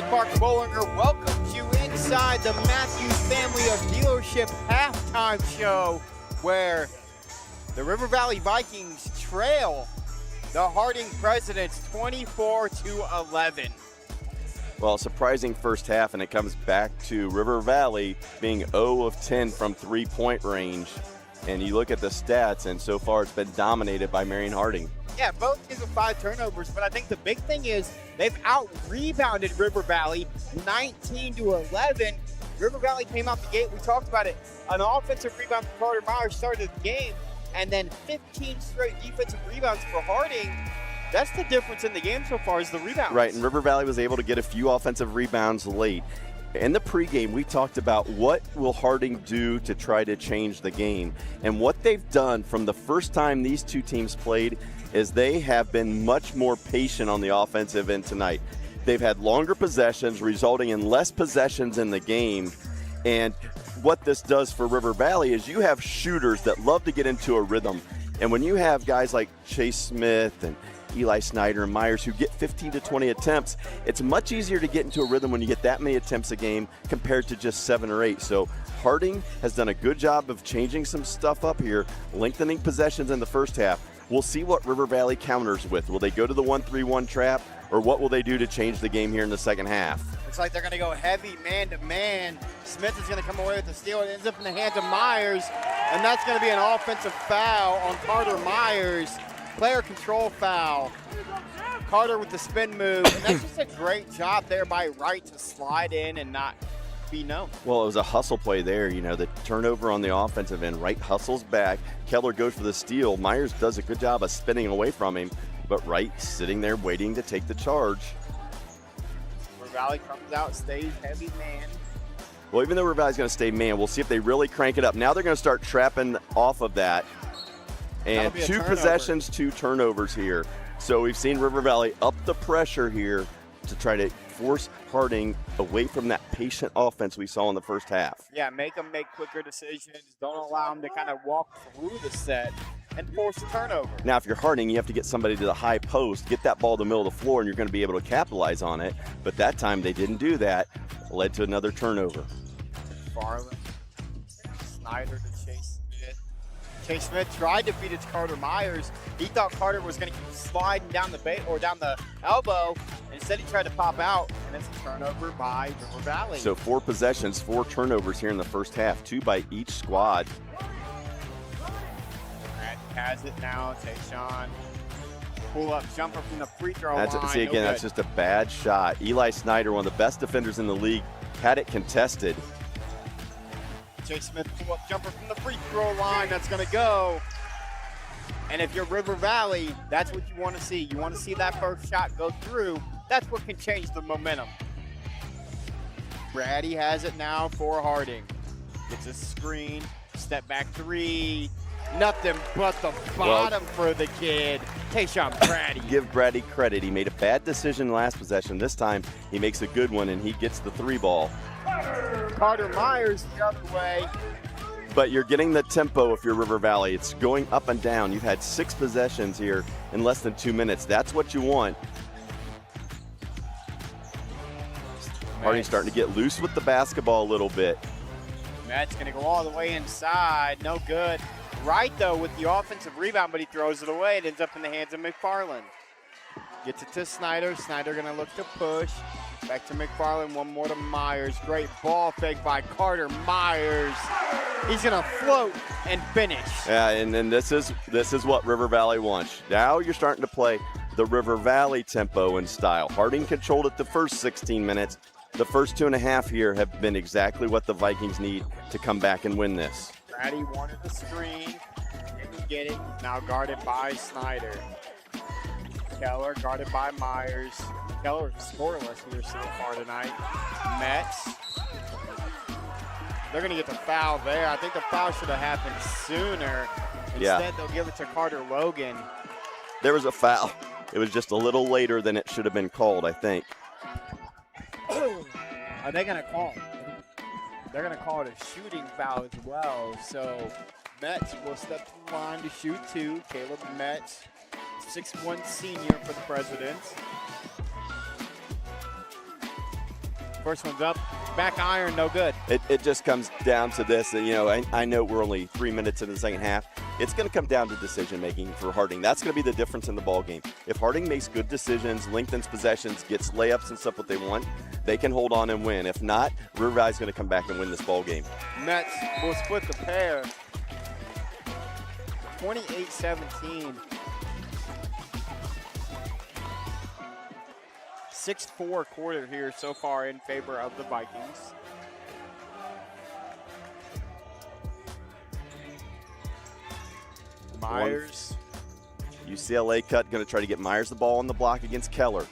and Mark Bollinger welcomes you inside the Matthews Family of Dealership halftime show, where the River Valley Vikings trail the Harding Presidents 24-11. Well, surprising first half, and it comes back to River Valley being 0 of 10 from three-point range. And you look at the stats, and so far it's been dominated by Marion Harding. Yeah, both teams with 5 turnovers, but I think the big thing is they've out-rebounded River Valley 19-11. River Valley came out the gate, we talked about it, an offensive rebound for Carter Myers started the game, and then 15 straight defensive rebounds for Harding. That's the difference in the game so far, is the rebounds. Right, and River Valley was able to get a few offensive rebounds late. In the pregame, we talked about what will Harding do to try to change the game. And what they've done from the first time these two teams played is they have been much more patient on the offensive end tonight. They've had longer possessions, resulting in less possessions in the game. And what this does for River Valley is you have shooters that love to get into a rhythm. And when you have guys like Chase Smith and Eli Snyder and Myers who get 15 to 20 attempts, it's much easier to get into a rhythm when you get that many attempts a game compared to just 7 or 8. So Harding has done a good job of changing some stuff up here, lengthening possessions in the first half. We'll see what River Valley counters with. Will they go to the 1-3-1 trap, or what will they do to change the game here in the second half? Looks like they're going to go heavy man-to-man. Smith is going to come away with the steal. It ends up in the hands of Myers, and that's going to be an offensive foul on Carter Myers. Player control foul. Carter with the spin move, and that's just a great job there by Wright to slide in and not be known. Well, it was a hustle play there. You know, the turnover on the offensive end. Wright hustles back. Keller goes for the steal. Myers does a good job of spinning away from him, but Wright sitting there waiting to take the charge. River Valley comes out, stays heavy man. Well, even though River Valley's going to stay man, we'll see if they really crank it up. Now they're going to start trapping off of that. And 2 possessions, 2 turnovers here. So we've seen River Valley up the pressure here to try to force Harding away from that patient offense we saw in the first half. Yeah, make them make quicker decisions. Don't allow them to kind of walk through the set and force a turnover. Now, if you're Harding, you have to get somebody to the high post, get that ball to the middle of the floor, and you're going to be able to capitalize on it. But that time they didn't do that. Led to another turnover. Farland, Snyder to Chase Smith. Chase Smith tried to beat it to Carter Myers. He thought Carter was going to keep sliding down the bait or down the elbow. Instead, he tried to pop out, and it's a turnover by River Valley. So 4 possessions, 4 turnovers here in the first half, 2 by each squad. Brad has it now. Tayshawn, pull-up jumper from the free throw line. See, again, that's just a bad shot. Eli Snyder, one of the best defenders in the league, had it contested. Chase Smith, pull-up jumper from the free throw line. That's going to go. And if you're River Valley, that's what you want to see. You want to see that first shot go through. That's what can change the momentum. Brady has it now for Harding. Gets a screen, step back 3. Nothing but the bottom for the kid. Tayshawn Brady. Give Brady credit. He made a bad decision last possession. This time he makes a good one and he gets the 3 ball. Carter Myers the other way. But you're getting the tempo if you're River Valley. It's going up and down. You've had 6 possessions here in less than 2 minutes. That's what you want. Harding's starting to get loose with the basketball a little bit. Matt's going to go all the way inside. No good. Right, though, with the offensive rebound, but he throws it away. It ends up in the hands of McFarland. Gets it to Snyder. Snyder going to look to push. Back to McFarland. One more to Myers. Great ball fake by Carter Myers. He's going to float and finish. Yeah, and then this is what River Valley wants. Now you're starting to play the River Valley tempo and style. Harding controlled it the first 16 minutes. The first 2.5 here have been exactly what the Vikings need to come back and win this. Brady wanted the screen. Didn't get it. Now guarded by Snyder. Keller guarded by Myers. Keller scoreless here so far tonight. Mets. They're going to get the foul there. I think the foul should have happened sooner. Instead, they'll give it to Carter Logan. There was a foul. It was just a little later than it should have been called, I think. Are they going to call it? They're going to call it a shooting foul as well. So Metz will step to the line to shoot 2. Caleb Metz, 6'1" senior for the Presidents. First one's up, back iron, no good. It just comes down to this. You know, I know we're only 3 minutes into the second half. It's going to come down to decision making for Harding. That's going to be the difference in the ball game. If Harding makes good decisions, lengthens possessions, gets layups and stuff what they want, they can hold on and win. If not, River Valley's going to come back and win this ball game. Mets will split the pair. 28-17. 6-4 quarter here so far in favor of the Vikings. Myers. UCLA cut, going to try to get Myers the ball on the block against Keller.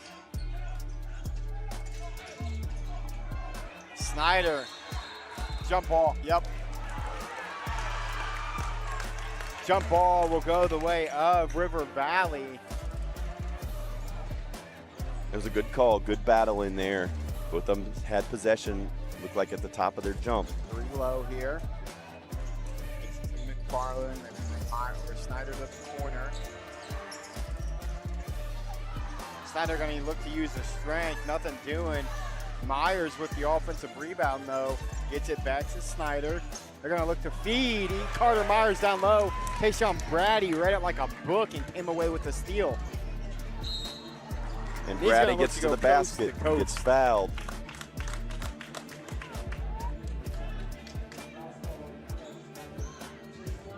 Snyder. Jump ball. Yep. Jump ball will go the way of River Valley. It was a good call, good battle in there. Both of them had possession, looked like at the top of their jump. 3 low here. McFarland and Snyder to the corner. Snyder going to look to use the strength, nothing doing. Myers with the offensive rebound though, gets it back to Snyder. They're going to look to feed. Carter Myers down low. Tayshawn Brady read it like a book and came away with the steal. And Brady gets to the basket, gets fouled.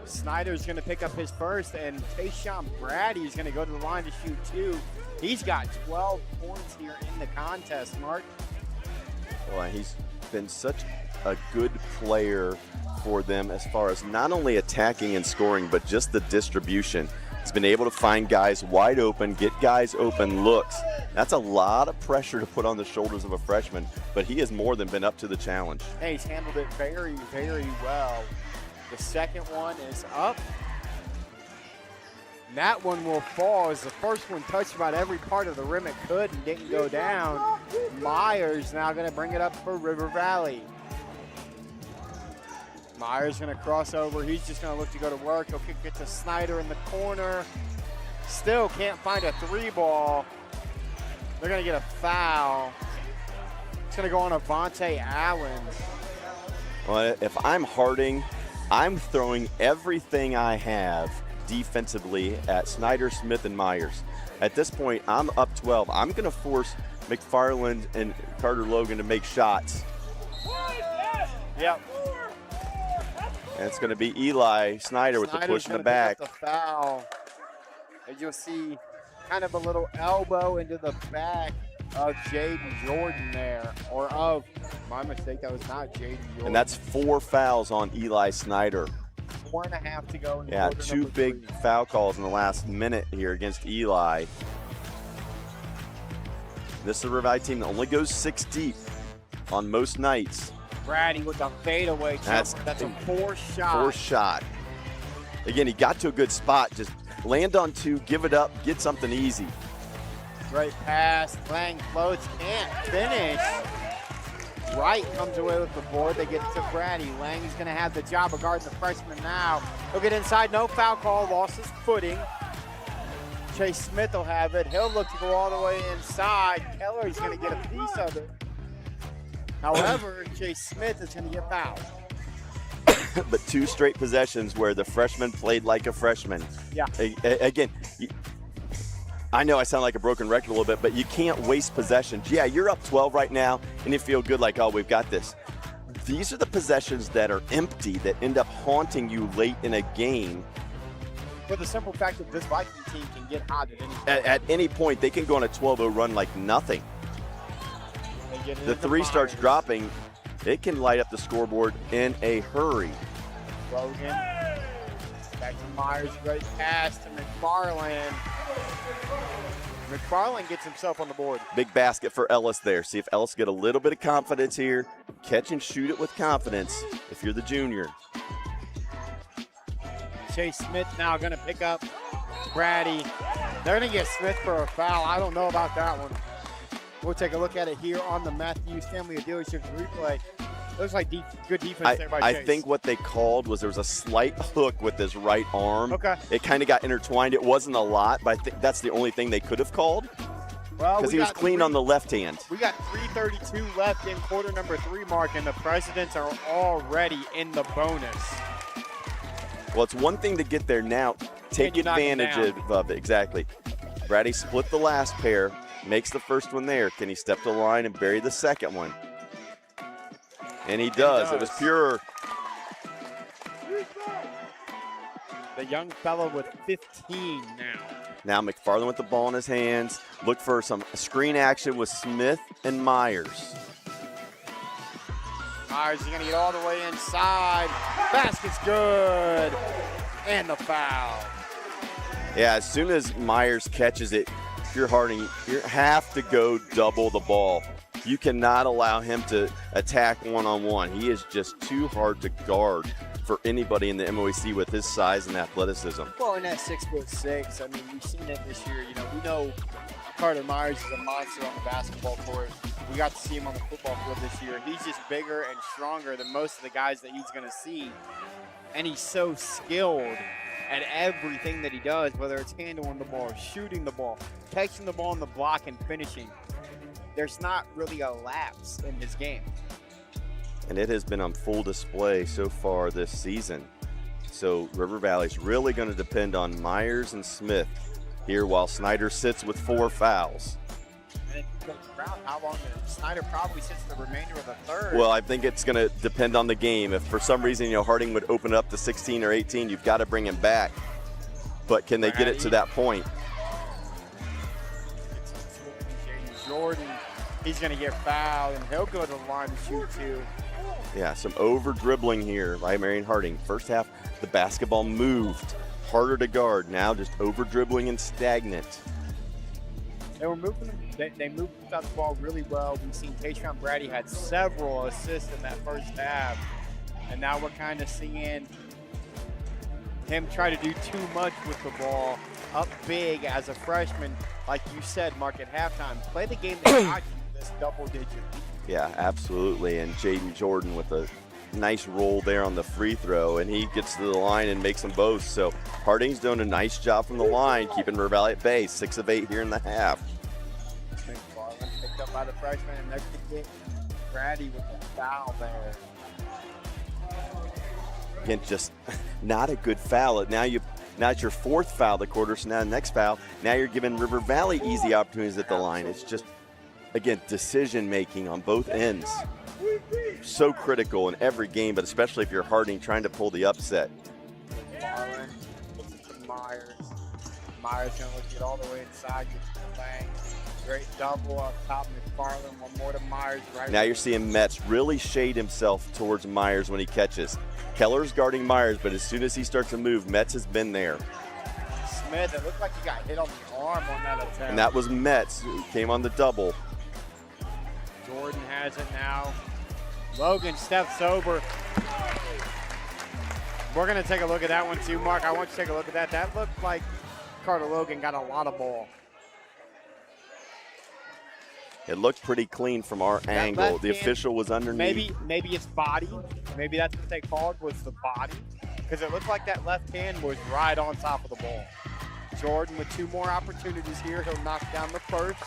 Snyder's going to pick up his first, and Tayshawn Brady is going to go to the line to shoot 2. He's got 12 points here in the contest, Mark. Well, he's been such a good player for them as far as not only attacking and scoring, but just the distribution. He's been able to find guys wide open, get guys open looks. That's a lot of pressure to put on the shoulders of a freshman, but he has more than been up to the challenge. Hey, he's handled it very, very well. The second one is up. And that one will fall as the first one touched about every part of the rim it could and didn't go down. Myers now going to bring it up for River Valley. Myers going to cross over. He's just going to look to go to work. He'll kick it to Snyder in the corner. Still can't find a 3-ball. They're going to get a foul. It's going to go on Avante Allen. Well, if I'm Harding, I'm throwing everything I have defensively at Snyder, Smith, and Myers. At this point, I'm up 12. I'm going to force McFarland and Carter Logan to make shots. Yep. And it's going to be Eli Snyder with the push in the back. The foul. As you'll see, kind of a little elbow into the back of Jaden Jordan there. Or of, my mistake, that was not Jaden Jordan. And that's 4 fouls on Eli Snyder. 4.5 to go. Yeah, 2 big foul calls in the last minute here against Eli. This is a River Valley team that only goes 6 deep on most nights. Brady with a fadeaway. That's a 4 shot. 4 shot. Again, he got to a good spot. Just land on 2, give it up, get something easy. Great pass. Lang floats, can't finish. Wright comes away with the board. They get it to Brady. Lang is going to have the job of guarding the freshman now. He'll get inside. No foul call. Lost his footing. Chase Smith will have it. He'll look to go all the way inside. Keller's going to get a piece of it. However, Chase Smith is going to get fouled. But 2 straight possessions where the freshman played like a freshman. Yeah. Again, I know I sound like a broken record a little bit, but you can't waste possessions. Yeah, you're up 12 right now, and you feel good like, oh, we've got this. These are the possessions that are empty that end up haunting you late in a game. For the simple fact that this Viking team can get hot at any point. At any point, they can go on a 12-0 run like nothing. The 3 starts dropping, it can light up the scoreboard in a hurry. Logan, back to Myers, great pass to McFarland. McFarland gets himself on the board. Big basket for Ellis there. See if Ellis get a little bit of confidence here. Catch and shoot it with confidence if you're the junior. Chase Smith now going to pick up Brady. They're going to get Smith for a foul. I don't know about that one. We'll take a look at it here on the Matthews Family of Dealerships replay. Looks like good defense there by Chase. I think what they called was there was a slight hook with his right arm. Okay. It kind of got intertwined. It wasn't a lot, but I think that's the only thing they could have called. Well, because he was clean on the left hand. We got 3:32 left in quarter number 3, Mark, and the Presidents are already in the bonus. Well, it's one thing to get there now. Take advantage of it. Exactly. Brady split the last pair, makes the first one there. Can he step to the line and bury the second one? And he does. It was pure. The young fellow with 15 now. Now McFarland with the ball in his hands. Look for some screen action with Smith and Myers. Myers is going to get all the way inside. Basket's good. And the foul. Yeah, as soon as Myers catches it, if you're Harding, you have to go double the ball. You cannot allow him to attack one-on-one. He is just too hard to guard for anybody in the MOAC with his size and athleticism. Well, and at 6'6", I mean, we've seen it this year. You know, we know Carter Myers is a monster on the basketball court. We got to see him on the football field this year. He's just bigger and stronger than most of the guys that he's going to see. And he's so skilled at everything that he does, whether it's handling the ball, shooting the ball, catching the ball in the block, and finishing. There's not really a lapse in his game. And it has been on full display so far this season. So River Valley's really going to depend on Myers and Smith here while Snyder sits with 4 fouls. And it goes around how long Snyder probably sits the remainder of the third. Well, I think it's going to depend on the game. If for some reason, you know, Harding would open up to 16 or 18, you've got to bring him back. But can they get it to that point? Jordan, he's going to get fouled, and he'll go to the line to shoot too. Yeah, some over-dribbling here by Marion Harding. First half, the basketball moved. Harder to guard. Now just over-dribbling and stagnant. They were moving. They moved without the ball really well. We've seen Tayshawn Brady had several assists in that first half, and now we're kind of seeing him try to do too much with the ball up big as a freshman. Like you said, Mark, at halftime, play the game that got you this double-digit lead. Yeah, absolutely. And Jaden Jordan with a nice roll there on the free throw, and he gets to the line and makes them both. So Harding's doing a nice job from the line, keeping River Valley at bay. 6 of 8 here in the half. McFarland picked up by the freshman, and they're going to get Brady with the foul there. Again, just not a good foul. Now it's your 4th foul of the quarter, so now the next foul. Now you're giving River Valley easy opportunities at the line. It's just, again, decision-making on both ends. So critical in every game, but especially if you're Harding trying to pull the upset. McFarland looks to Myers. Myers going to get all the way inside, gets the bang. Great double up top, McFarland. One more to Myers. Right now you're seeing Metz really shade himself towards Myers when he catches. Keller's guarding Myers, but as soon as he starts to move, Metz has been there. Smith, it looked like he got hit on the arm on that attempt. And that was Metz who came on the double. Jordan has it now. Logan steps over. We're going to take a look at that one too, Mark. I want you to take a look at that. That looked like Carter Logan got a lot of ball. It looked pretty clean from our angle. The official was underneath. Maybe it's body. Maybe that's what they called, was the body. Because it looked like that left hand was right on top of the ball. Jordan with 2 more opportunities here. He'll knock down the first.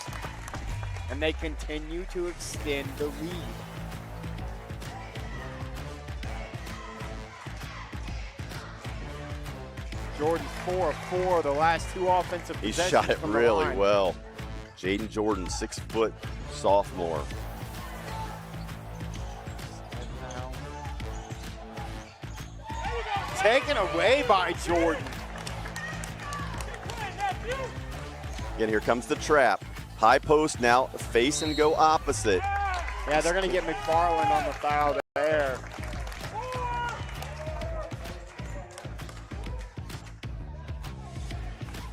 And they continue to extend the lead. Jordan 4 of 4, the last 2 offensive He possessions. shot it from the really line. well. Jaden Jordan, 6-foot sophomore. Taken away by Jordan. Again, here comes the trap. High post now, face and go opposite. Yeah, they're going to get McFarland on the foul there.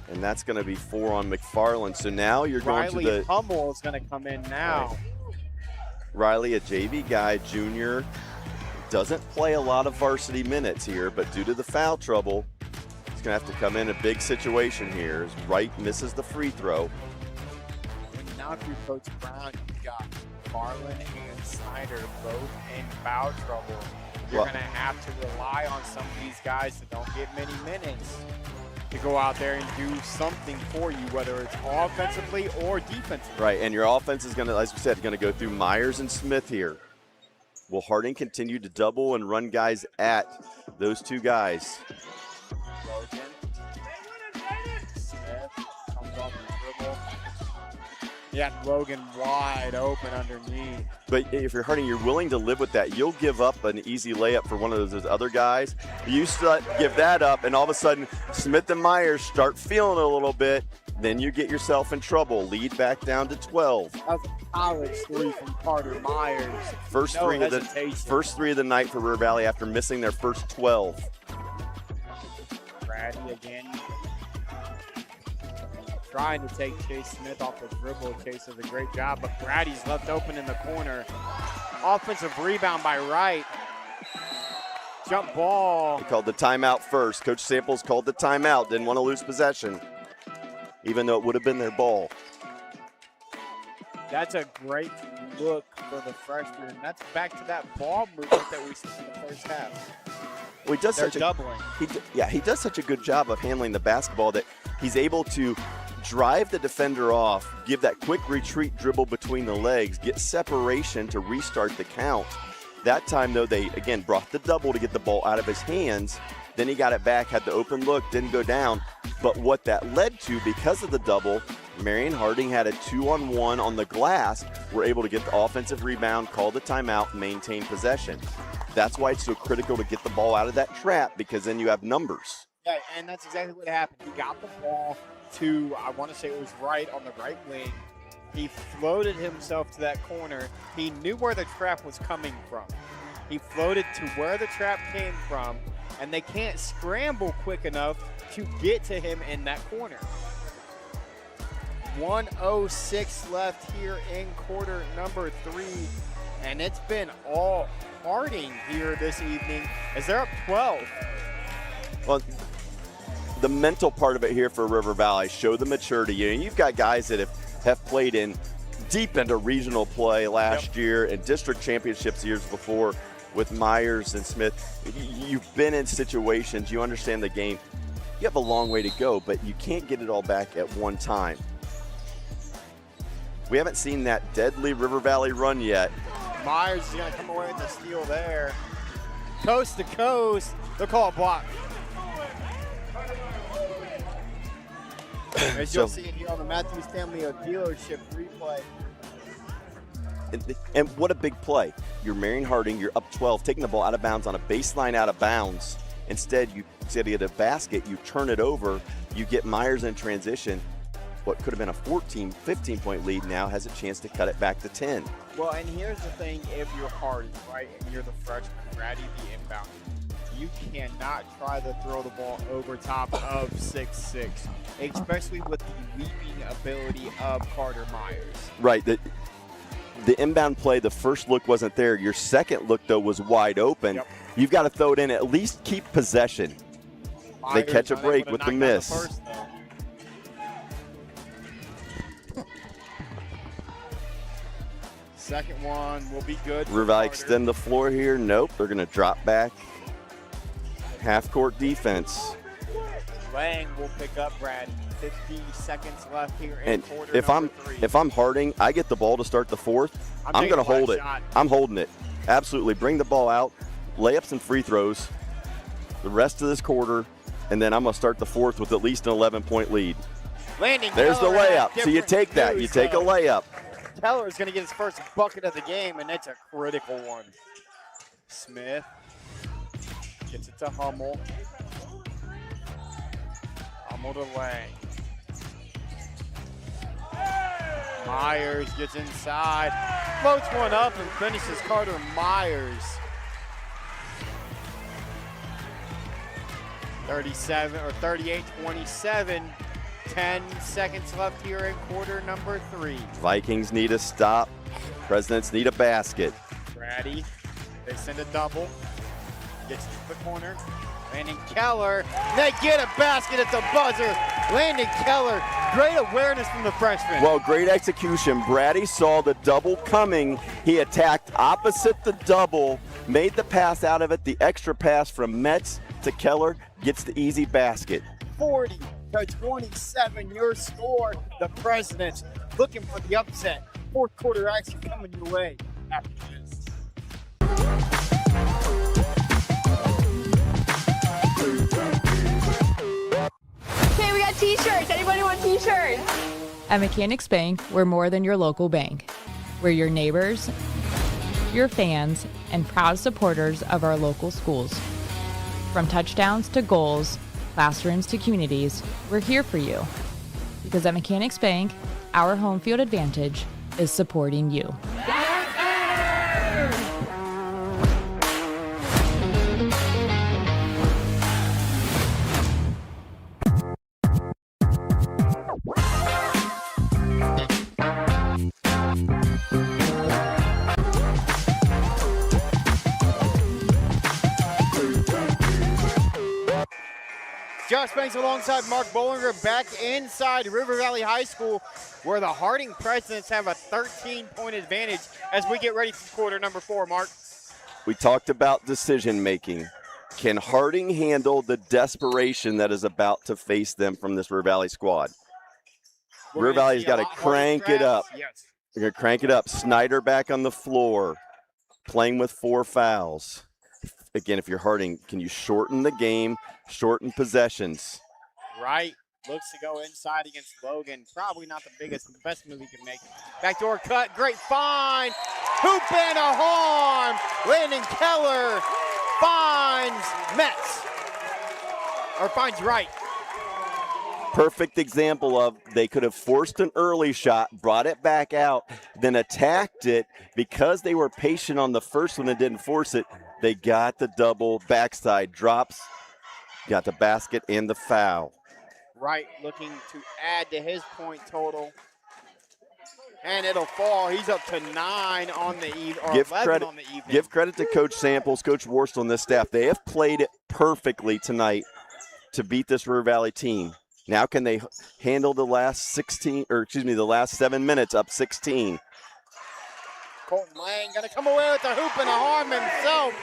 And that's going to be 4 on McFarland. So now you're going to the Riley Hummel is going to come in now. Riley, a JV guy, junior, doesn't play a lot of varsity minutes here, but due to the foul trouble, he's going to have to come in a big situation here. As Wright misses the free throw. And now through Coach Brown, you've got Farland and Snyder both in foul trouble. You're going to have to rely on some of these guys that don't get many minutes. to go out there and do something for you, whether it's offensively or defensively. Right, and your offense is going to, as we said, going to go through Myers and Smith here. Will Harding continue to double and run guys at those two guys? Logan. Smith comes off the dribble. Yeah, Logan wide open underneath. But if you're Harding, you're willing to live with that. You'll give up an easy layup for one of those other guys. You give that up, and all of a sudden, Smith and Myers start feeling it a little bit. Then you get yourself in trouble. Lead back down to 12. That was a college three from Carter Myers. First three of the night for River Valley after missing their first 12. Brady again. Trying to take Chase Smith off the dribble. Chase does a great job, but Brady's left open in the corner. Offensive rebound by Wright. Jump ball. He called the timeout first. Coach Samples called the timeout. Didn't want to lose possession, even though it would have been their ball. That's a great look for the freshman. That's back to that ball movement that we saw in the first half. Well, he does They're doubling. He does such a good job of handling the basketball that he's able to drive the defender off, give that quick retreat dribble between the legs, get separation to restart the count. That time, though, they, again, brought the double to get the ball out of his hands. Then he got it back, had the open look, didn't go down. But what that led to, because of the double, Marion Harding had a 2-on-1 on the glass. We're able to get the offensive rebound, call the timeout, maintain possession. That's why it's so critical to get the ball out of that trap, because then you have numbers. Yeah, and that's exactly what happened. He got the ball to, I want to say it was Wright on the right wing. He floated himself to that corner. He knew where the trap was coming from. He floated to where the trap came from, and they can't scramble quick enough to get to him in that corner. 1:06 left here in quarter number 3, and it's been all Harding here this evening as they're up 12. Well, the mental part of it here for River Valley, show the maturity. You know, you've got guys that have played in deep into regional play last year and district championships years before with Myers and Smith. You've been in situations, you understand the game. You have a long way to go, but you can't get it all back at one time. We haven't seen that deadly River Valley run yet. Myers is going to come away with the steal there. Coast to coast. They'll call a block. As you'll see it here on the Matthews Family dealership replay. And what a big play. You're Marion Harding, you're up 12, taking the ball out of bounds on a baseline out of bounds. Instead of get a basket, you turn it over, you get Myers in transition. What could have been a 14, 15-point lead now has a chance to cut it back to 10. Well, and here's the thing, if you're Harding, right, and you're the freshman, Brady the inbound, you cannot try to throw the ball over top of 6'6", especially with the leaping ability of Carter Myers. Right. The inbound play, the first look wasn't there. Your second look, though, was wide open. Yep. You've got to throw it in, at least keep possession. Myers they catch a break with the miss. Second one will be good. River Valley extend the floor here. Nope. They're going to drop back. Half-court defense. Lang will pick up Brad. 50 seconds left here in And quarter if number 3. if I'm Harding, I get the ball to start the fourth. I'm going to hold it. Shot. I'm holding it. Absolutely. Bring the ball out. Layups and free throws. The rest of this quarter, and then I'm going to start the fourth with at least an 11-point lead. Landing There's the Keller had layup. So you take that. You take a layup. Keller is going to get his first bucket of the game, and it's a critical one. Smith gets it to Hummel. Hummel to Lang. Myers gets inside, floats one up and finishes Carter Myers. 38-27, 10 seconds left here in quarter number 3. Vikings need a stop. Presidents need a basket. Brady, they send a double, gets to the corner. Landon Keller, they get a basket at the buzzer. Landon Keller, great awareness from the freshman. Well, great execution. Brady saw the double coming. He attacked opposite the double, made the pass out of it. The extra pass from Metz to Keller gets the easy basket. 40-27, your score. The Presidents looking for the upset. Fourth quarter action coming your way after this. Okay, we got t-shirts. Anybody want t-shirts? At Mechanics Bank, we're more than your local bank. We're your neighbors, your fans, and proud supporters of our local schools. From touchdowns to goals, classrooms to communities, we're here for you. Because at Mechanics Bank, our home field advantage is supporting you. Josh Banks alongside Mark Bollinger back inside River Valley High School, where the Harding Presidents have a 13-point advantage as we get ready for quarter number 4, Mark. We talked about decision making. Can Harding handle the desperation that is about to face them from this River Valley squad? River Valley's got to crank it up. Yes. They're going to crank it up. Snyder back on the floor, playing with 4 fouls. Again, if you're Harding, can you shorten the game, shorten possessions? Right. Looks to go inside against Logan. Probably not the best move he can make. Backdoor cut. Great find. Hoop and a harm. Landon Keller finds Metz. Or finds Wright. Perfect example of they could have forced an early shot, brought it back out, then attacked it. Because they were patient on the first one and didn't force it, they got the double backside drops, got the basket and the foul. Wright looking to add to his point total. And it'll fall. He's up to 9 on the evening, or 11 on the evening. Give credit to Coach Samples, Coach Worstel, and this staff. They have played it perfectly tonight to beat this River Valley team. Now can they handle the last the last 7 minutes up 16? Colton Lang going to come away with the hoop and a harm himself.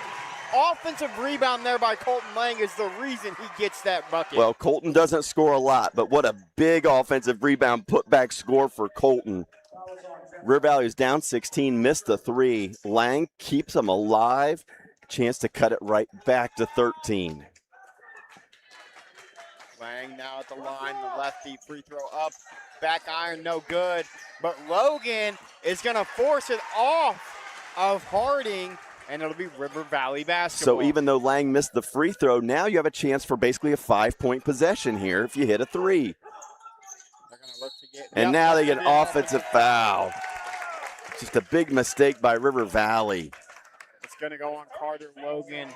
Offensive rebound there by Colton Lang is the reason he gets that bucket. Well, Colton doesn't score a lot, but what a big offensive rebound putback score for Colton. River Valley is down 16, missed the 3. Lang keeps them alive. Chance to cut it right back to 13. Lang now at the line, the lefty free throw up, back iron, no good. But Logan is going to force it off of Harding, and it'll be River Valley basketball. So even though Lang missed the free throw, now you have a chance for basically a 5-point possession here if you hit a 3. They're going to look to get. And now they get an offensive foul. Just a big mistake by River Valley. It's going to go on Carter Logan.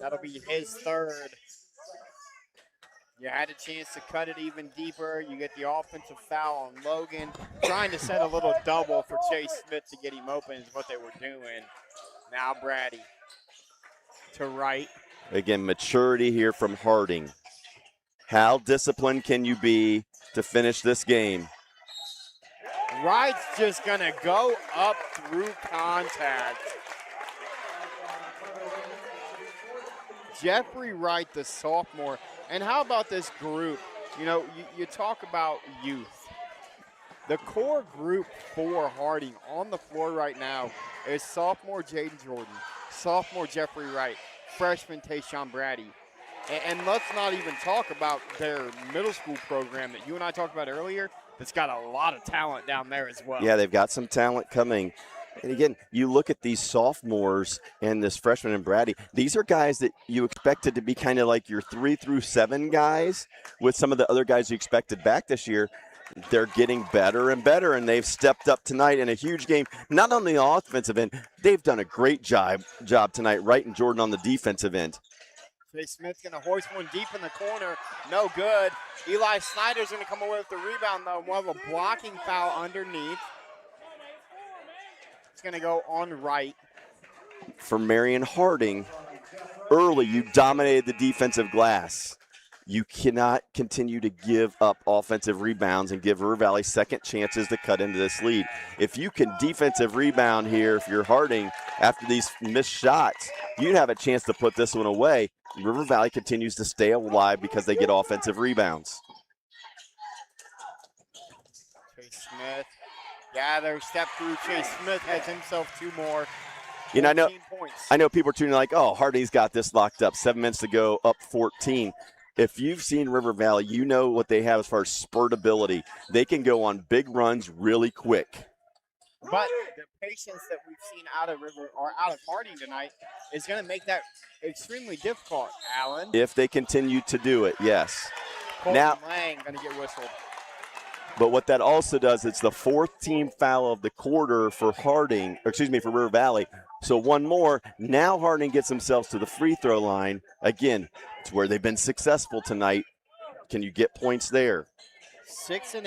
That'll be his 3rd. You had a chance to cut it even deeper. You get the offensive foul on Logan. Trying to set a little double for Chase Smith to get him open is what they were doing. Now Brady to Wright. Again, maturity here from Harding. How disciplined can you be to finish this game? Wright's just going to go up through contact. Jeffrey Wright, the sophomore. And how about this group? You know, you talk about youth. The core group for Harding on the floor right now is sophomore Jaden Jordan, sophomore Jeffrey Wright, freshman Tayshawn Brady. And let's not even talk about their middle school program that you and I talked about earlier that's got a lot of talent down there as well. Yeah, they've got some talent coming. And again, you look at these sophomores and this freshman and Brady, these are guys that you expected to be kind of like your 3 through 7 guys with some of the other guys you expected back this year. They're getting better and better, and they've stepped up tonight in a huge game. Not on the offensive end, they've done a great job tonight, Wright and Jordan on the defensive end. Jay Smith's going to hoist one deep in the corner. No good. Eli Snyder's going to come away with the rebound, though. We'll have a blocking foul underneath. It's going to go on Wright. For Marion Harding, early you dominated the defensive glass. You cannot continue to give up offensive rebounds and give River Valley second chances to cut into this lead. If you can defensive rebound here, if you're Harding, after these missed shots, you'd have a chance to put this one away. River Valley continues to stay alive because they get offensive rebounds. Chase Smith gathers, step through. Chase Smith has himself 2 more. You know, 14 points. I know people are tuning like, oh, Harding's got this locked up. 7 minutes to go, up 14. If you've seen River Valley, you know what they have as far as spurt ability. They can go on big runs really quick. But the patience that we've seen out of Harding tonight is going to make that extremely difficult, Alan. If they continue to do it, yes. Colton Now, Lang going to get whistled. but what that also does, it's the 4th team foul of the quarter for for River Valley. So one more. Now Harding gets themselves to the free throw line. Again, it's where they've been successful tonight. Can you get points there? 6.5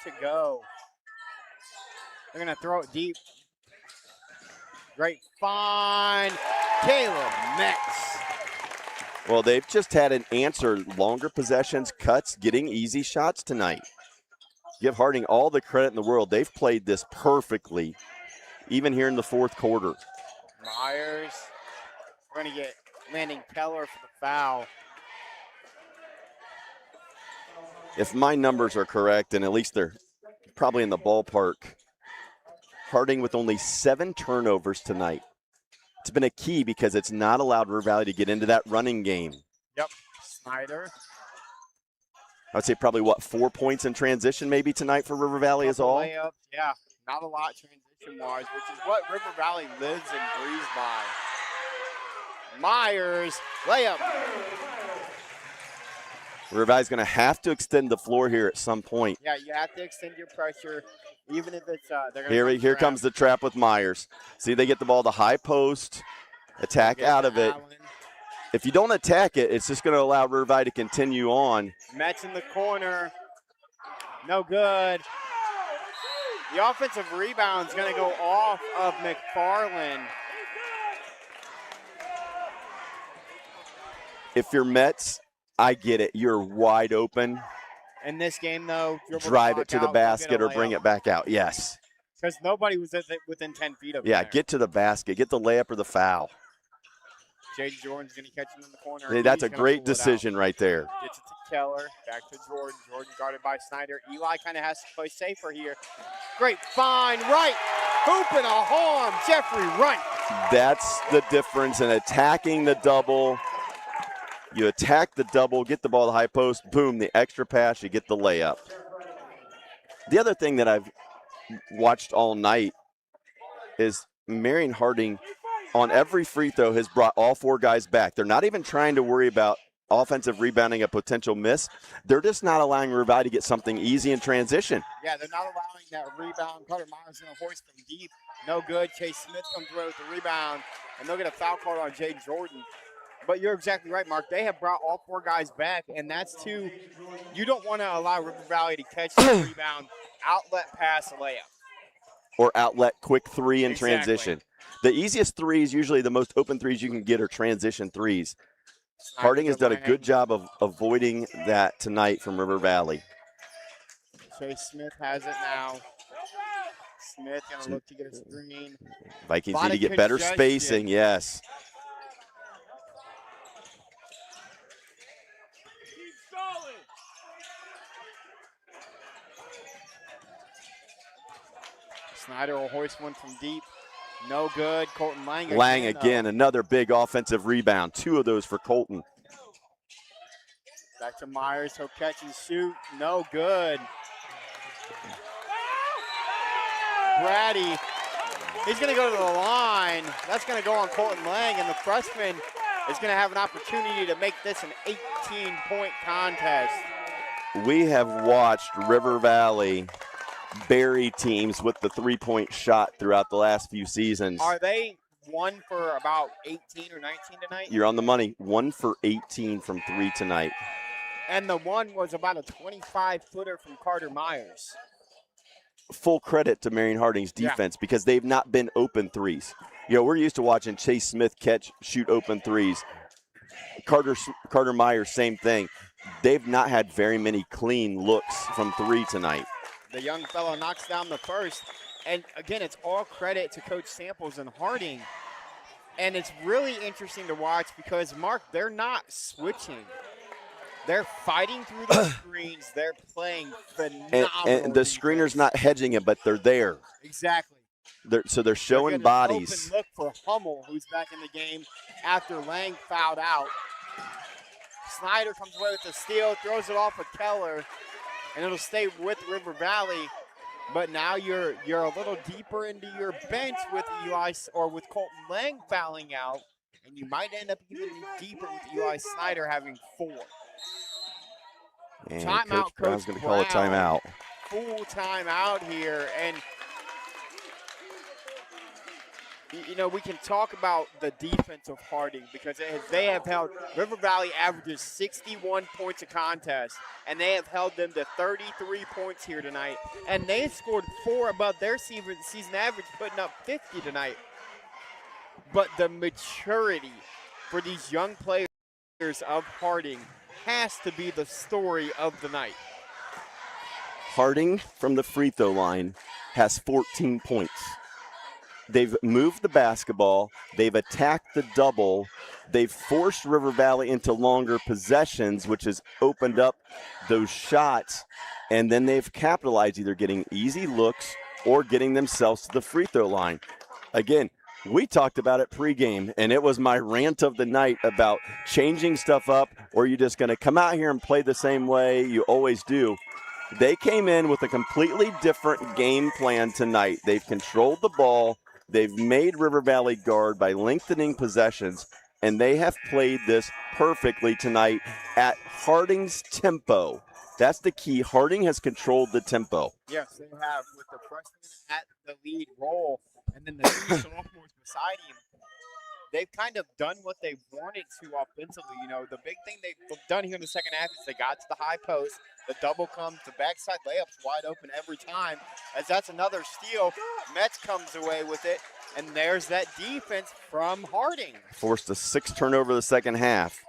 to go. They're going to throw it deep. Great find. Caleb Metz. Well, they've just had an answer. Longer possessions, cuts, getting easy shots tonight. Give Harding all the credit in the world. They've played this perfectly, even here in the 4th quarter. Myers. We're going to get Landon Keller for the foul. If my numbers are correct, and at least they're probably in the ballpark, Harding with only 7 turnovers tonight. It's been a key because it's not allowed River Valley to get into that running game. Yep. Snyder. I would say probably, 4 points in transition maybe tonight for River Valley is all? Layups. Yeah, not a lot transition-wise, which is what River Valley lives and breathes by. Myers, layup. River Valley's going to have to extend the floor here at some point. Yeah, you have to extend your pressure, even if it's Here comes the trap with Myers. See, they get the ball to high post, attack out of it. Allen. If you don't attack it, it's just going to allow River Valley to continue on. Metz in the corner. No good. The offensive rebound is going to go off of McFarland. If you're Mets, I get it. You're wide open. In this game, though, drive it to the basket or bring it back out. Yes. Because nobody was within 10 feet of it. Yeah, get to the basket. Get the layup or the foul. Jaden Jordan's going to catch him in the corner. That's a great decision right there. Gets it to Keller. Back to Jordan. Jordan guarded by Snyder. Eli kind of has to play safer here. Great find. Right. Hoop and a harm. Jeffrey Wright. That's the difference in attacking the double. You attack the double, get the ball to the high post, boom, the extra pass, you get the layup. The other thing that I've watched all night is Marion Harding on every free throw has brought all 4 guys back. They're not even trying to worry about offensive rebounding, a potential miss. They're just not allowing River Valley to get something easy in transition. Yeah, they're not allowing that rebound. Carter Myers going to hoist from deep. No good. Chase Smith comes through with the rebound, and they'll get a foul call on Jaden Jordan. But you're exactly right, Mark. They have brought all 4 guys back, and that's you don't want to allow River Valley to catch the rebound, outlet pass, layup. Or outlet quick 3 in transition. The easiest threes, usually the most open threes you can get are transition threes. Harding has done a good job of avoiding that tonight from River Valley. Chase Smith has it now. Smith going to look to get a screen. Vikings need to get better spacing, yes. Snyder will hoist one from deep. No good. Colton Lang again. Lang again, another big offensive rebound. 2 of those for Colton. Back to Myers. He'll catch and shoot. No good. Brady. He's going to go to the line. That's going to go on Colton Lang, and the freshman is going to have an opportunity to make this an 18-point contest. We have watched River Valley bury teams with the 3-point shot throughout the last few seasons. Are they 1 for about 18 or 19 tonight? You're on the money. 1 for 18 from 3 tonight. And the one was about a 25-footer from Carter Myers. Full credit to Marion Harding's defense because they've not been open threes. You know, we're used to watching Chase Smith shoot open threes. Carter Myers, same thing. they've not had very many clean looks from three tonight. The young fellow knocks down the first. And again, it's all credit to Coach Samples and Harding. And it's really interesting to watch because, Mark, they're not switching. They're fighting through the screens. They're playing phenomenal. And the screener's not hedging it, but they're there. Exactly. So they're showing bodies. Open look for Hummel, who's back in the game after Lang fouled out. Snyder comes away with the steal, throws it off of Keller, and it'll stay with River Valley. But now you're a little deeper into your bench with Eli or with Colton Lang fouling out, and you might end up even deeper with Eli Snyder having 4. And Timeout, Coach Brown's Coach going to call a timeout. Full timeout here, and you know, we can talk about the defense of Harding because they have held River Valley averages 61 points a contest, and they have held them to 33 points here tonight. And they've scored 4 above their season average, putting up 50 tonight. But the maturity for these young players of Harding has to be the story of the night. Harding from the free throw line has 14 points. They've moved the basketball. They've attacked the double. They've forced River Valley into longer possessions, which has opened up those shots. And then they've capitalized, either getting easy looks or getting themselves to the free throw line. Again, we talked about it pregame, and it was my rant of the night about changing stuff up, or you're just going to come out here and play the same way you always do. They came in with a completely different game plan tonight. They've controlled the ball. They've made River Valley guard by lengthening possessions, and they have played this perfectly tonight at Harding's tempo. That's the key. Harding has controlled the tempo. Yes, they have, with the freshman at the lead role and then the 2 sophomores beside him. They've kind of done what they wanted to offensively. You know, the big thing they've done here in the second half is they got to the high post. The double comes, the backside layup's wide open every time, as that's another steal. Metz comes away with it, and there's that defense from Harding. Forced a 6 turnover the second half.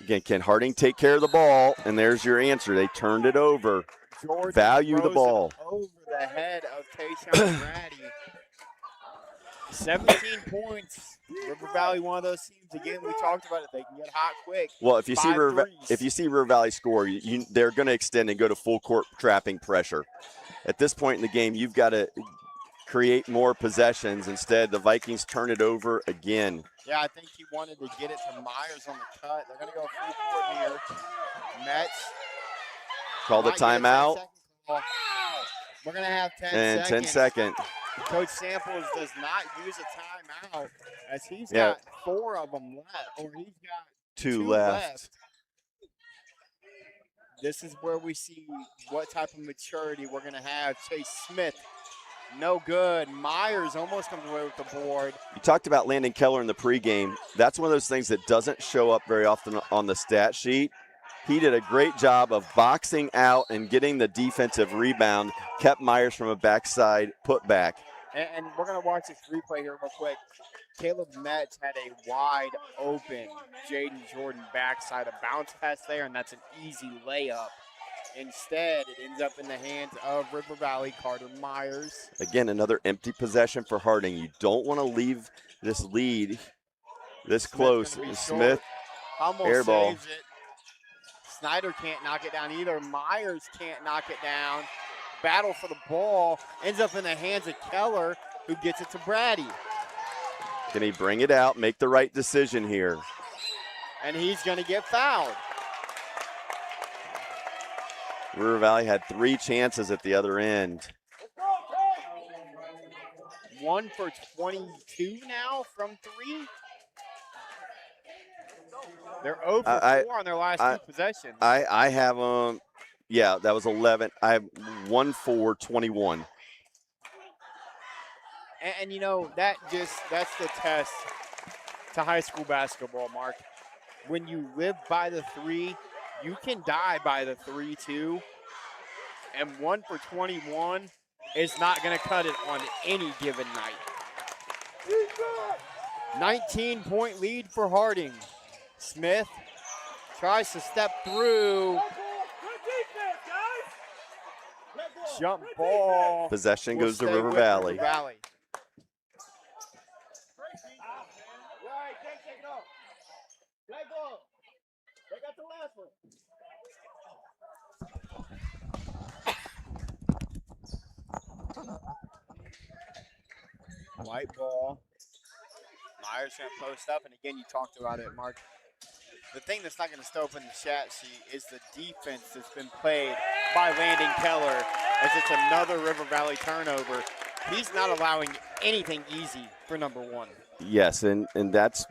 Again, can Harding take care of the ball? And there's your answer. They turned it over. Jordan Value the ball. Over the head of Tayshawn Brady. 17 points. River Valley, one of those teams, again, we talked about it, they can get hot quick. Well, if you see River Valley score, they're going to extend and go to full court trapping pressure. At this point in the game, you've got to create more possessions. Instead, the Vikings turn it over again. Yeah, I think he wanted to get it to Myers on the cut. They're going to go full court here. Metz. Call the timeout. We're going to have 10 and seconds. 10 seconds. Coach Samples does not use a timeout, as he's got 4 of them left, or he's got 2 left. This is where we see what type of maturity we're going to have. Chase Smith, no good. Myers almost comes away with the board. You talked about Landon Keller in the pregame. That's one of those things that doesn't show up very often on the stat sheet. He did a great job of boxing out and getting the defensive rebound, kept Myers from a backside putback. And we're going to watch this replay here real quick. Caleb Metz had a wide open Jaden Jordan backside, a bounce pass there, and that's an easy layup. Instead, it ends up in the hands of River Valley, Carter Myers. Again, another empty possession for Harding. You don't want to leave this lead this close. Smith, air ball. Saves it. Snyder can't knock it down either. Myers can't knock it down. Battle for the ball. Ends up in the hands of Keller, who gets it to Brady. Can he bring it out, make the right decision here? And he's going to get fouled. River Valley had 3 chances at the other end. 1 for 22 now from 3. They're 0 for 4 on their last 2 possessions. I have them. Yeah, that was 11. I have 1 for 21. And you know, that's the test to high school basketball, Mark. When you live by the 3, you can die by the 3 too. And 1 for 21 is not going to cut it on any given night. 19-point lead for Harding. Smith Tries to step through. Jump ball. Possession Will goes to stay River with Valley. River Valley. White ball. Myers going to post up, and again, you talked about it, Mark. The thing that's not going to stay up in the chat sheet is the defense that's been played by Landon Keller, as it's another River Valley turnover. He's not allowing anything easy for number one. Yes, and that's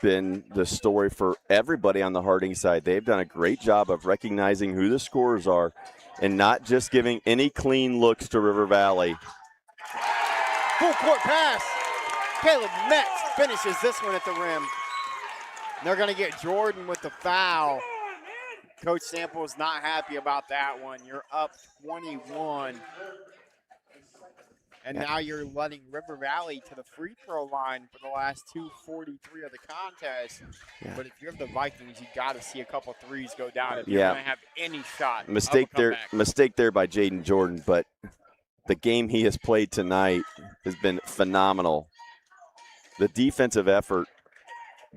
been the story for everybody on the Harding side. They've done a great job of recognizing who the scorers are and not just giving any clean looks to River Valley. Full court pass. Caleb Metz finishes this one at the rim. They're going to get Jordan with the foul. Coach Sample's not happy about that one. You're up 21. And now you're letting River Valley to the free throw line for the last 2:43 of the contest. Yeah. But if you're the Vikings, you got to see a couple threes go down if you're going to have any shot. Mistake there by Jaden Jordan, but the game he has played tonight has been phenomenal. The defensive effort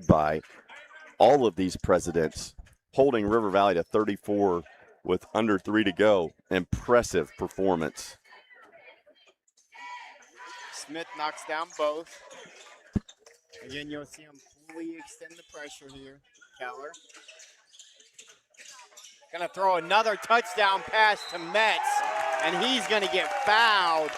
by all of these Presidents, holding River Valley to 34 with under 3 to go. Impressive performance. Smith knocks down both. Again, you'll see him fully extend the pressure here. Keller. Gonna throw another touchdown pass to Metz, and he's gonna get fouled.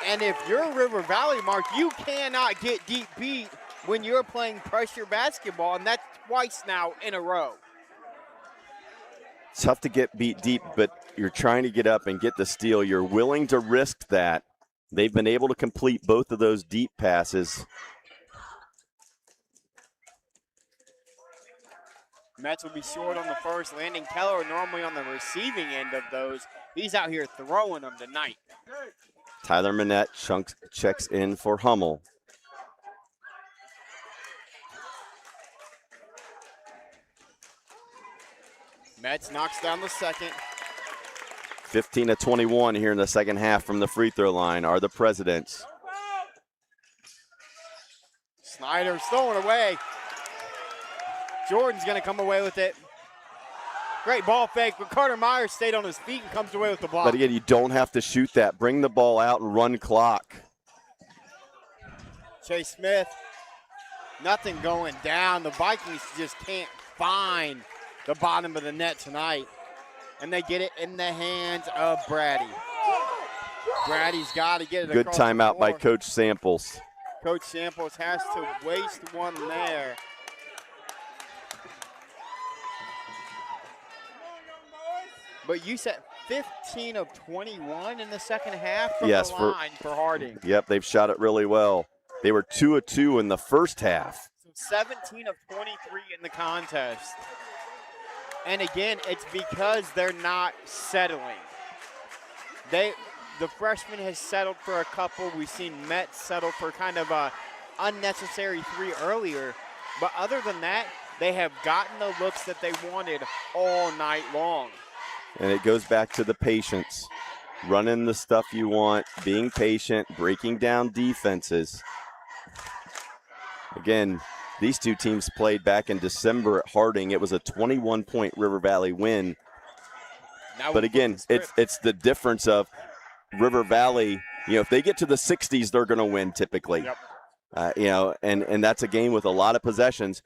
And if you're River Valley, Mark, you cannot get deep beat when you're playing pressure basketball, and that's twice now in a row. Tough to get beat deep, but you're trying to get up and get the steal. You're willing to risk that. They've been able to complete both of those deep passes. Metz will be short on the first. Landon Keller normally on the receiving end of those. He's out here throwing them tonight. Tyler Manette checks in for Hummel. Metz knocks down the second. 15-21 here in the second half from the free throw line are the Presidents. Snyder's throwing away. Jordan's going to come away with it. Great ball fake, but Carter Myers stayed on his feet and comes away with the block. But again, you don't have to shoot that. Bring the ball out and run clock. Chase Smith, nothing going down. The Vikings just can't find the bottom of the net tonight. And they get it in the hands of Brady. Brady's got to get it Good across timeout the by floor. Coach Samples. Coach Samples has to waste one there. But you said 15 of 21 in the second half from the line for Harding. Yep, they've shot it really well. They were 2 of 2 in the first half. So 17 of 23 in the contest. And again, it's because they're not settling. The freshman has settled for a couple. We've seen Metz settle for kind of a unnecessary 3 earlier. But other than that, they have gotten the looks that they wanted all night long. And it goes back to the patience. Running the stuff you want, being patient, breaking down defenses. Again, these two teams played back in December at Harding. It was a 21-point River Valley win. But again, it's the difference of River Valley. You know, if they get to the 60s, they're going to win typically. Yep. You know, and that's a game with a lot of possessions.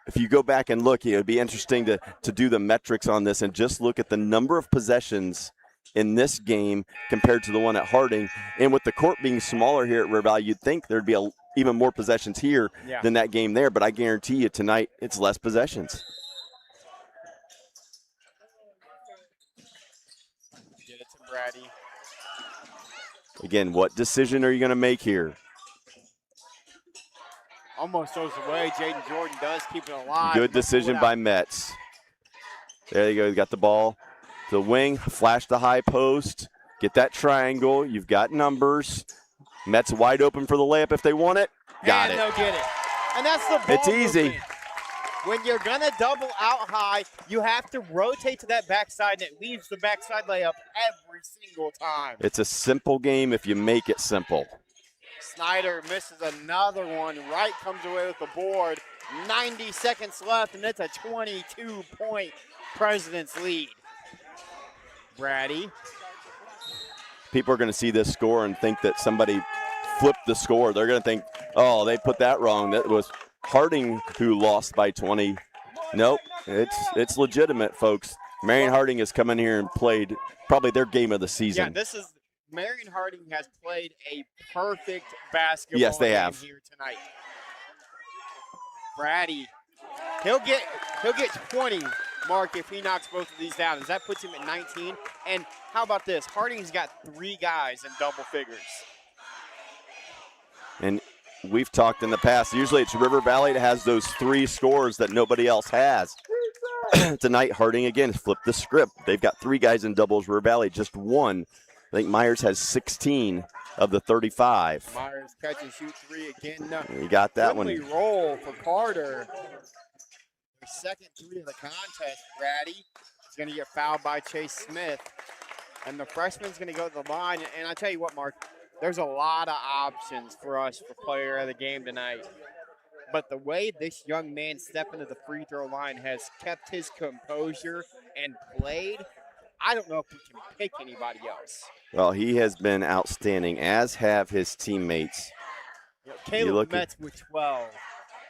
If you go back and look, it would be interesting to do the metrics on this and just look at the number of possessions in this game compared to the one at Harding. And with the court being smaller here at River Valley, you'd think there'd be even more possessions here than that game there. But I guarantee you tonight it's less possessions. Get it to Brady. Again, what decision are you going to make here? Almost goes away. Jaden Jordan does keep it alive. Good decision by Metz. There you go. You got the ball. The wing, flash the high post. Get that triangle. You've got numbers. Metz wide open for the layup if they want it. Got it. They'll get it. And that's the ball It's easy. movement. When you're going to double out high, you have to rotate to that backside, and it leaves the backside layup every single time. It's a simple game if you make it simple. Snyder misses another one. Wright comes away with the board. 90 seconds left, and it's a 22-point Presidents lead. Brady. People are going to see this score and think that somebody flipped the score. They're going to think, oh, they put that wrong. That was Harding who lost by 20. Nope, it's legitimate, folks. Marion Harding has come in here and played probably their game of the season. Yeah, Marion Harding has played a perfect basketball yes, they game have. here tonight. Brady, he'll get 20, Mark, if he knocks both of these down. As that puts him at 19. And how about this? Harding's got 3 guys in double figures. And we've talked in the past, usually it's River Valley that has those 3 scores that nobody else has. Tonight, Harding again flipped the script. They've got 3 guys in doubles, River Valley just 1. I think Myers has 16 of the 35. Myers catch and shoot 3 again. No. You got that one. Roll for Carter. The second 3 of the contest. Brady is going to get fouled by Chase Smith. And the freshman's going to go to the line. And I tell you what, Mark, there's a lot of options for us for player of the game tonight. But the way this young man stepped into the free throw line has kept his composure and played, I don't know if we can pick anybody else. Well, he has been outstanding, as have his teammates. Caleb Metz with 12.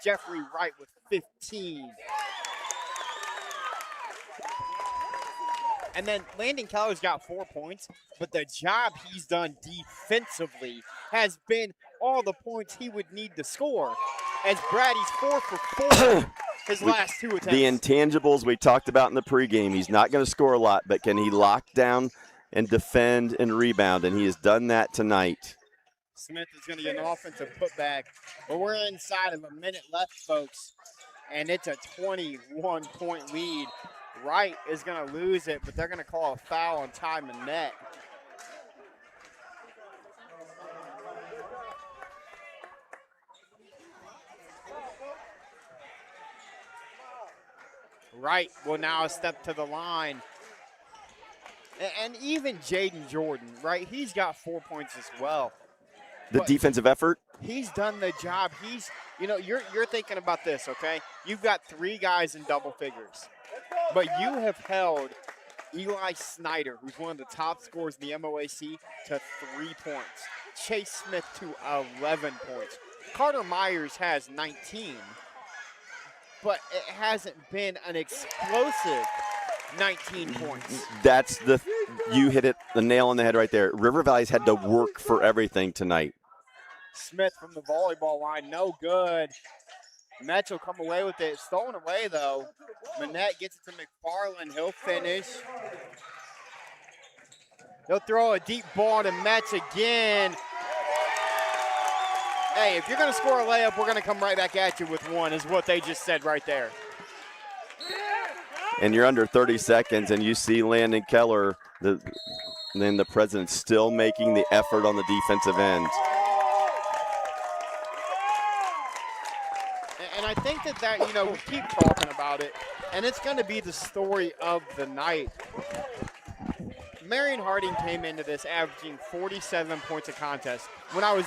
Jeffrey Wright with 15. And then Landon Keller's got 4 points, but the job he's done defensively has been all the points he would need to score. As Brady's 4 for 4 his last 2 attempts. The intangibles we talked about in the pregame. He's not going to score a lot, but can he lock down and defend and rebound? And he has done that tonight. Smith is going to get an offensive putback, but we're inside of a minute left, folks, and it's a 21-point lead. Wright is going to lose it, but they're going to call a foul on Ty Manette. Wright will now step to the line. And even Jaden Jordan, right, he's got 4 points as well. The defensive effort? He's done the job. You're thinking about this, okay? You've got 3 guys in double figures. But you have held Eli Snyder, who's one of the top scorers in the MOAC, to 3 points. Chase Smith to 11 points. Carter Myers has 19, but it hasn't been an explosive 19 points. You hit it, the nail on the head right there. River Valley's had to work for everything tonight. Smith from the volleyball line, no good. Metz will come away with it. Stolen away, though. Manette gets it to McFarland. He'll finish. He'll throw a deep ball to Metz again. Hey, if you're going to score a layup, we're going to come right back at you with one, is what they just said right there. And you're under 30 seconds, and you see Landon Keller, then the Presidents still making the effort on the defensive end. And I think that we keep talking about it, and it's going to be the story of the night. Marion Harding came into this averaging 47 points a contest. When I was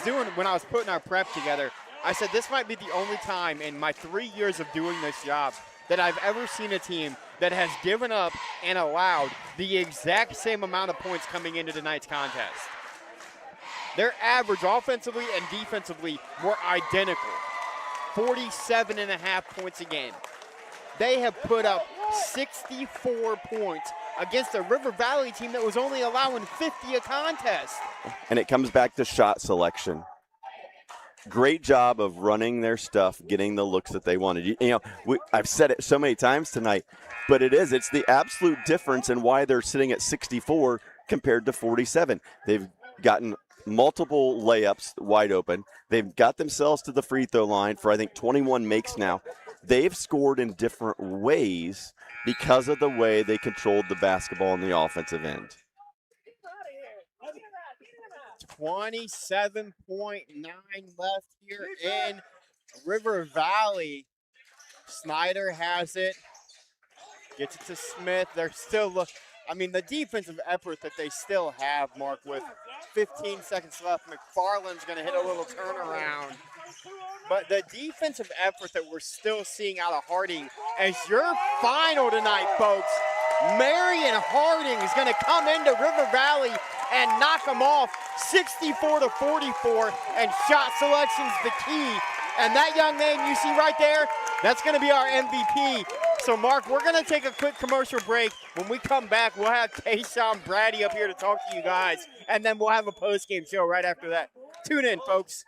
putting our prep together, I said this might be the only time in my 3 years of doing this job that I've ever seen a team that has given up and allowed the exact same amount of points coming into tonight's contest. Their average offensively and defensively were identical. 47.5 points a game. They have put up 64 points against a River Valley team that was only allowing 50 a contest. And it comes back to shot selection. Great job of running their stuff, getting the looks that they wanted. I've said it so many times tonight, but it's the absolute difference in why they're sitting at 64 compared to 47. They've gotten multiple layups wide open. They've got themselves to the free throw line for, I think, 21 makes now. They've scored in different ways because of the way they controlled the basketball on the offensive end. 27.9 left here in River Valley. Snyder has it. Gets it to Smith. They're still the defensive effort that they still have, Mark, with 15 seconds left. McFarland's going to hit a little turnaround. But the defensive effort that we're still seeing out of Harding as your final tonight, folks. Marion Harding is going to come into River Valley and knock them off 64-44, and shot selection's the key. And that young man you see right there, that's going to be our MVP. So, Mark, we're going to take a quick commercial break. When we come back, we'll have Tayshawn Brady up here to talk to you guys, and then we'll have a post-game show right after that. Tune in, folks.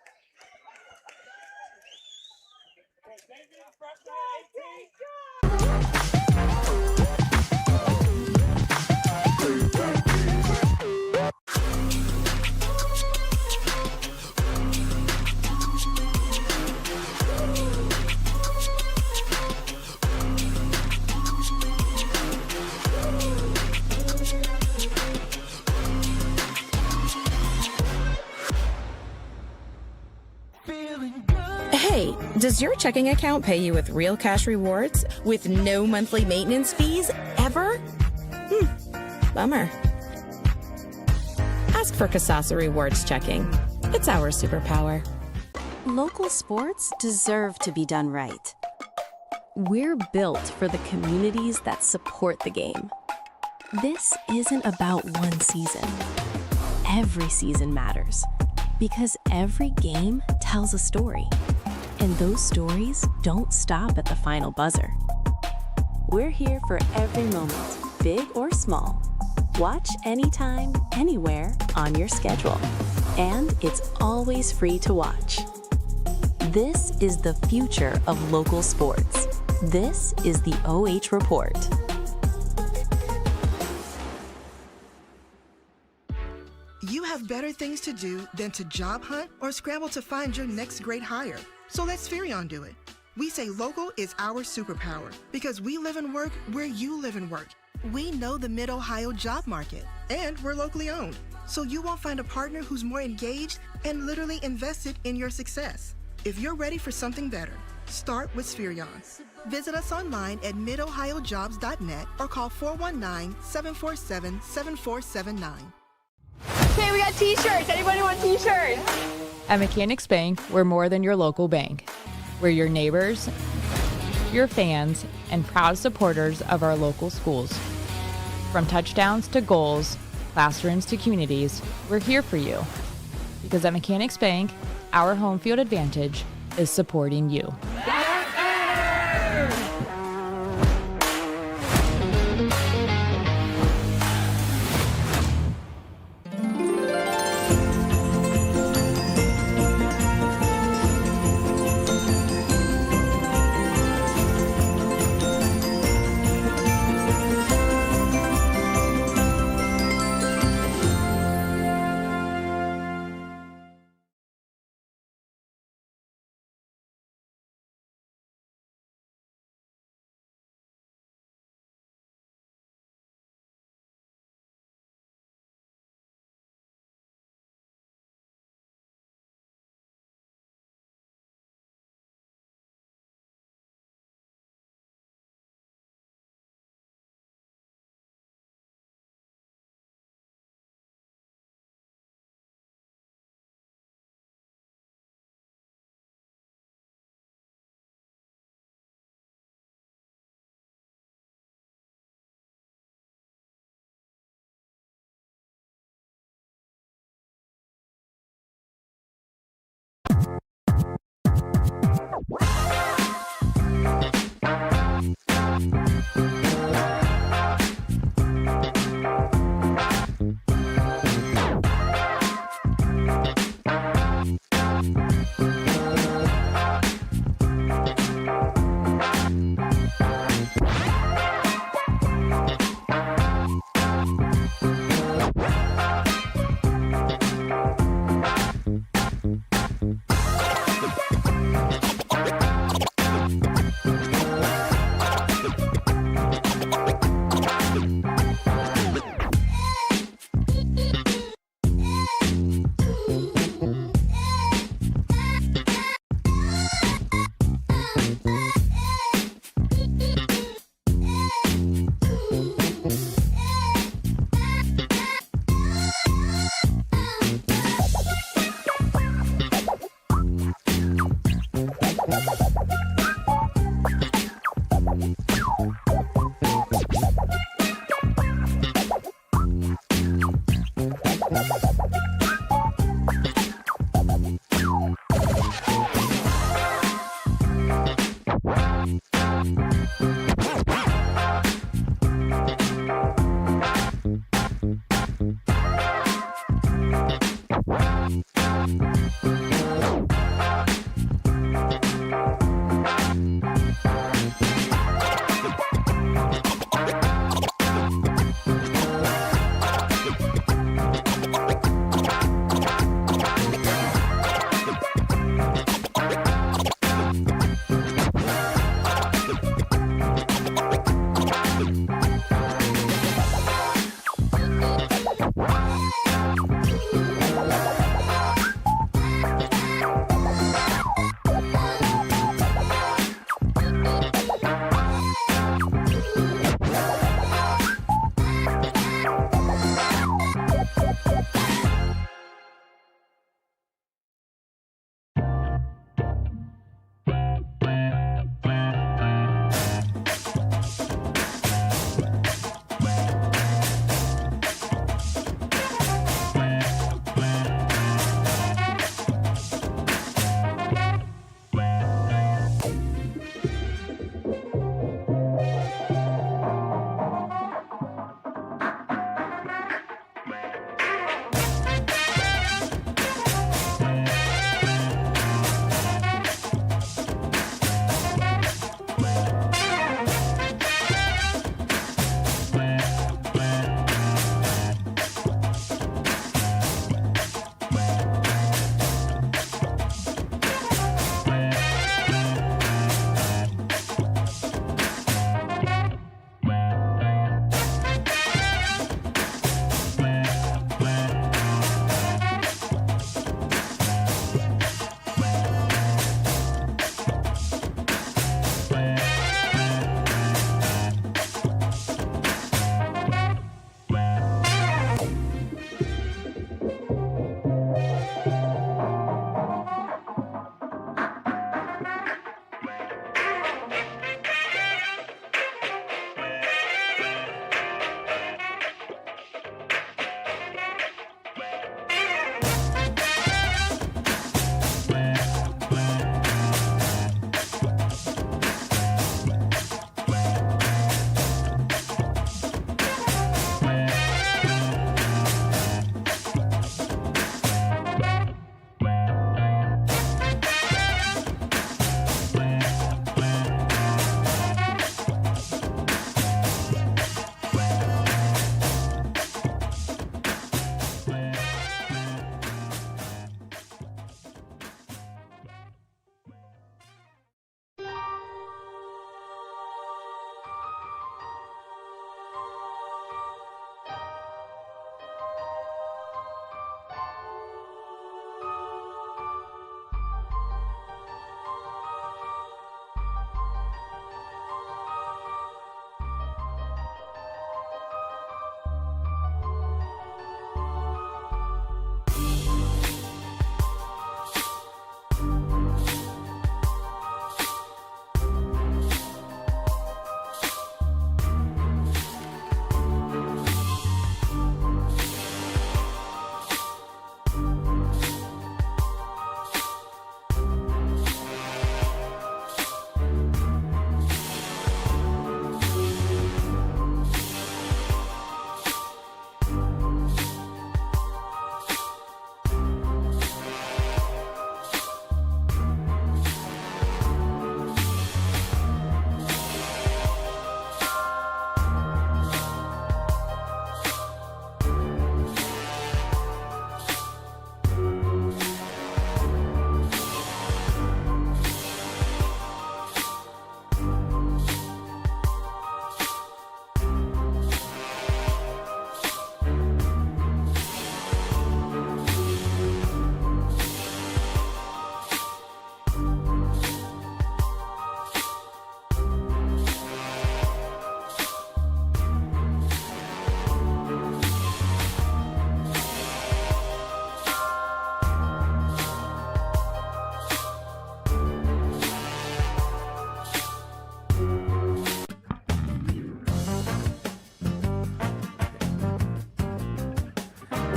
Hey, does your checking account pay you with real cash rewards with no monthly maintenance fees ever? Bummer. Ask for Kasasa Rewards Checking. It's our superpower. Local sports deserve to be done right. We're built for the communities that support the game. This isn't about one season. Every season matters because every game tells a story. And those stories don't stop at the final buzzer. We're here for every moment, big or small. Watch anytime, anywhere, on your schedule. And it's always free to watch. This is the future of local sports. This is the OH Report. You have better things to do than to job hunt or scramble to find your next great hire. So let Spherion do it. We say local is our superpower because we live and work where you live and work. We know the Mid-Ohio job market, and we're locally owned. So you won't find a partner who's more engaged and literally invested in your success. If you're ready for something better, start with Spherion. Visit us online at midohiojobs.net or call 419-747-7479. Okay, we got t-shirts. Anybody want t-shirts? At Mechanics Bank, we're more than your local bank. We're your neighbors, your fans, and proud supporters of our local schools. From touchdowns to goals, classrooms to communities, we're here for you. Because at Mechanics Bank, our home field advantage is supporting you.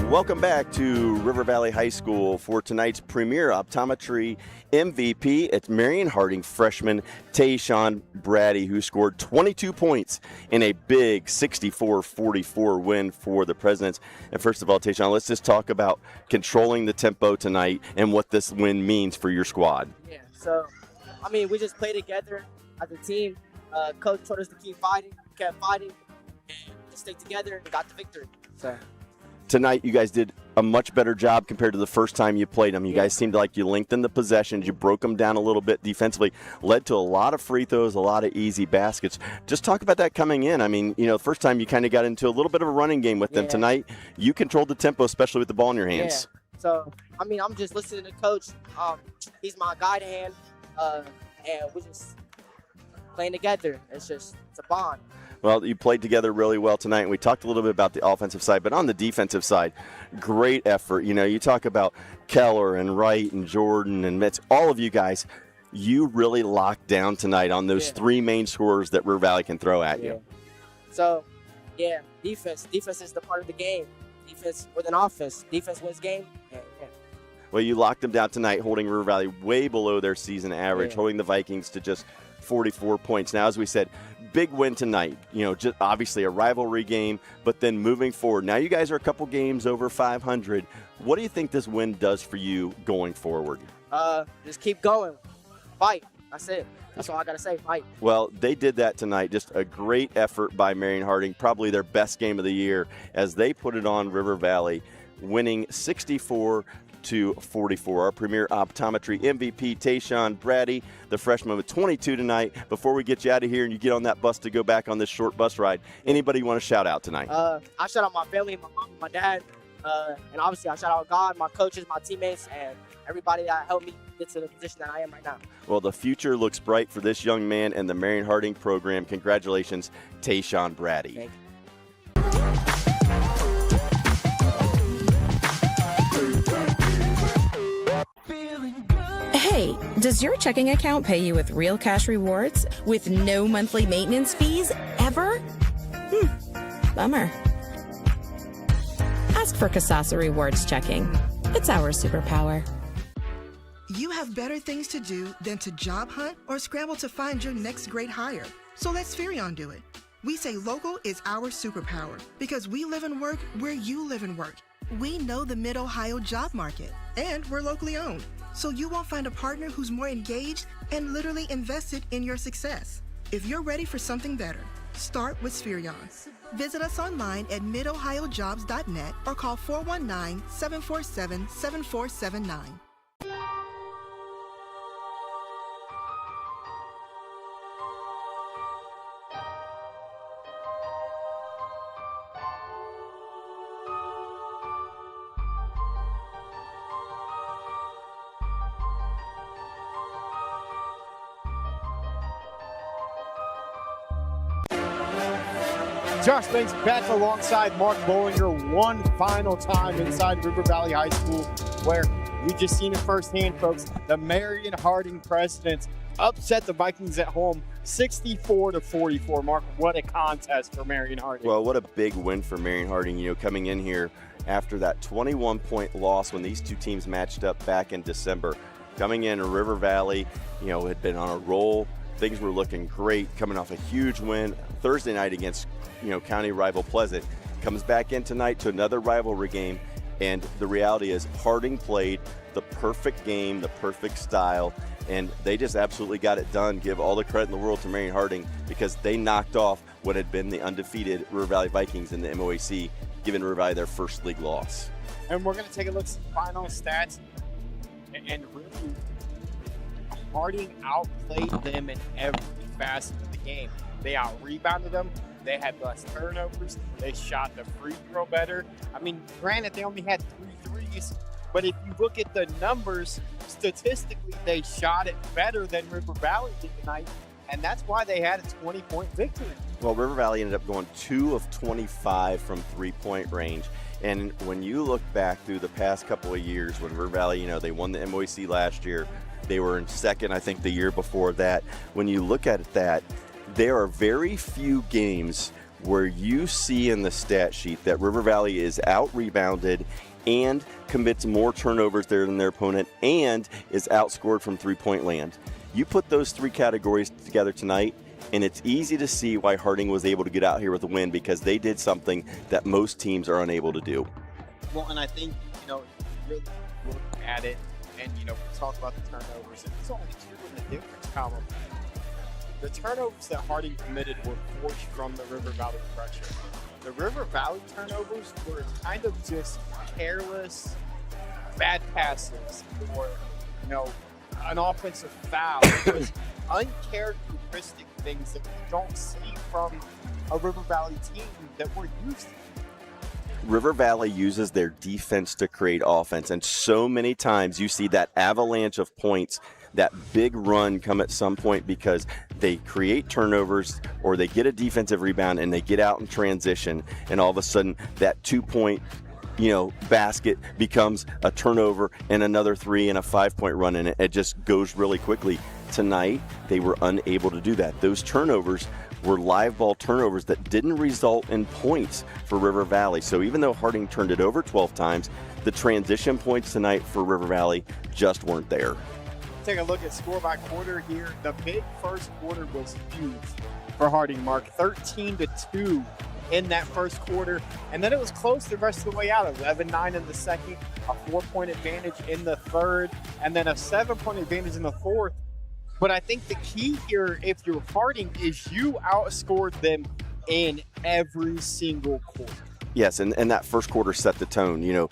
Welcome back to River Valley High School for tonight's premier optometry MVP. It's Marion Harding freshman Tayshawn Brady, who scored 22 points in a big 64-44 win for the Presidents. And first of all, Tayshawn, let's just talk about controlling the tempo tonight and what this win means for your squad. Yeah, so, I mean, we just played together as a team. Coach told us to keep fighting, kept fighting, and just stay together and got the victory. So. Tonight, you guys did a much better job compared to the first time you played them. You guys seemed like you lengthened the possessions. You broke them down a little bit defensively, led to a lot of free throws, a lot of easy baskets. Just talk about that coming in. I mean, you know, the first time you kind of got into a little bit of a running game with them. Tonight, you controlled the tempo, especially with the ball in your hands. Yeah. So, I mean, I'm just listening to Coach. He's my guide hand, and we're just playing together. It's a bond. Well, you played together really well tonight, and we talked a little bit about the offensive side, but on the defensive side, great effort. You know, you talk about Keller and Wright and Jordan and Mitz, all of you guys, you really locked down tonight on those three main scorers that River Valley can throw at you. So, defense is the part of the game. Defense with an offense. Defense wins game. Well, you locked them down tonight, holding River Valley way below their season average, holding the Vikings to just 44 points. Now, as we said, big win tonight, you know, just obviously a rivalry game, but then moving forward. Now you guys are a couple games over 500. What do you think this win does for you going forward? Just keep going. Fight. That's it. That's all I got to say. Fight. Well, they did that tonight. Just a great effort by Marion Harding, probably their best game of the year as they put it on River Valley, winning 64-44. Our premier optometry MVP, Tayshawn Brady, the freshman with 22 tonight. Before we get you out of here and you get on that bus to go back on this short bus ride, anybody you want to shout out tonight? I shout out my family, my mom, my dad, and obviously I shout out God, my coaches, my teammates, and everybody that helped me get to the position that I am right now. Well, the future looks bright for this young man and the Marion Harding program. Congratulations, Tayshawn Brady. Thank you. Hey, does your checking account pay you with real cash rewards with no monthly maintenance fees ever? Bummer. Ask for Kasasa Rewards Checking. It's our superpower. You have better things to do than to job hunt or scramble to find your next great hire. So let Spherion do it. We say local is our superpower because we live and work where you live and work. We know the Mid-Ohio job market, and we're locally owned. So you won't find a partner who's more engaged and literally invested in your success. If you're ready for something better, start with Spherion. Visit us online at midohiojobs.net or call 419-747-7479. Josh Banks back alongside Mark Bollinger one final time inside River Valley High School, where you just seen it firsthand, folks. The Marion Harding Presidents upset the Vikings at home 64-44. Mark, what a contest for Marion Harding. Well, what a big win for Marion Harding, you know, coming in here after that 21-point loss when these two teams matched up back in December. Coming in, River Valley, you know, had been on a roll. Things were looking great, coming off a huge win Thursday night against, you know, county rival Pleasant. Comes back in tonight to another rivalry game, and the reality is Harding played the perfect game, the perfect style, and they just absolutely got it done. Give all the credit in the world to Marion Harding because they knocked off what had been the undefeated River Valley Vikings in the MOAC, giving River Valley their first league loss. And we're going to take a look at some final stats, and really, Harding outplayed them in every facet of the game. They out-rebounded them. They had less turnovers. They shot the free throw better. I mean, granted, they only had 3 threes, but if you look at the numbers, statistically, they shot it better than River Valley did tonight, and that's why they had a 20-point victory. Well, River Valley ended up going 2 of 25 from three-point range. And when you look back through the past couple of years, when River Valley, you know, they won the MOAC last year, they were in second, I think, the year before that. When you look at that, there are very few games where you see in the stat sheet that River Valley is out-rebounded and commits more turnovers there than their opponent and is outscored from three-point land. You put those three categories together tonight, and it's easy to see why Harding was able to get out here with a win, because they did something that most teams are unable to do. Well, and I think, really look at it, and, we talk about the turnovers, and there's only two in the difference column. The turnovers that Harding committed were forced from the River Valley pressure. The River Valley turnovers were kind of just careless, bad passes, or, an offensive foul. It was uncharacteristic things that we don't see from a River Valley team that we're used to. River Valley uses their defense to create offense, and so many times you see that avalanche of points, that big run come at some point because they create turnovers or they get a defensive rebound and they get out in transition, and all of a sudden that 2-point basket becomes a turnover and another 3 and a 5-point run, and it just goes really quickly. Tonight, they were unable to do that. Those turnovers were live ball turnovers that didn't result in points for River Valley. So even though Harding turned it over 12 times, the transition points tonight for River Valley just weren't there. Take a look at score by quarter here. The big first quarter was huge for Harding, Mark. 13-2 in that first quarter, and then it was close the rest of the way out. 11-9 in the second, a 4-point advantage in the third, and then a 7-point advantage in the fourth. But I think the key here, if you're Harding, is you outscored them in every single quarter. Yes, and that first quarter set the tone.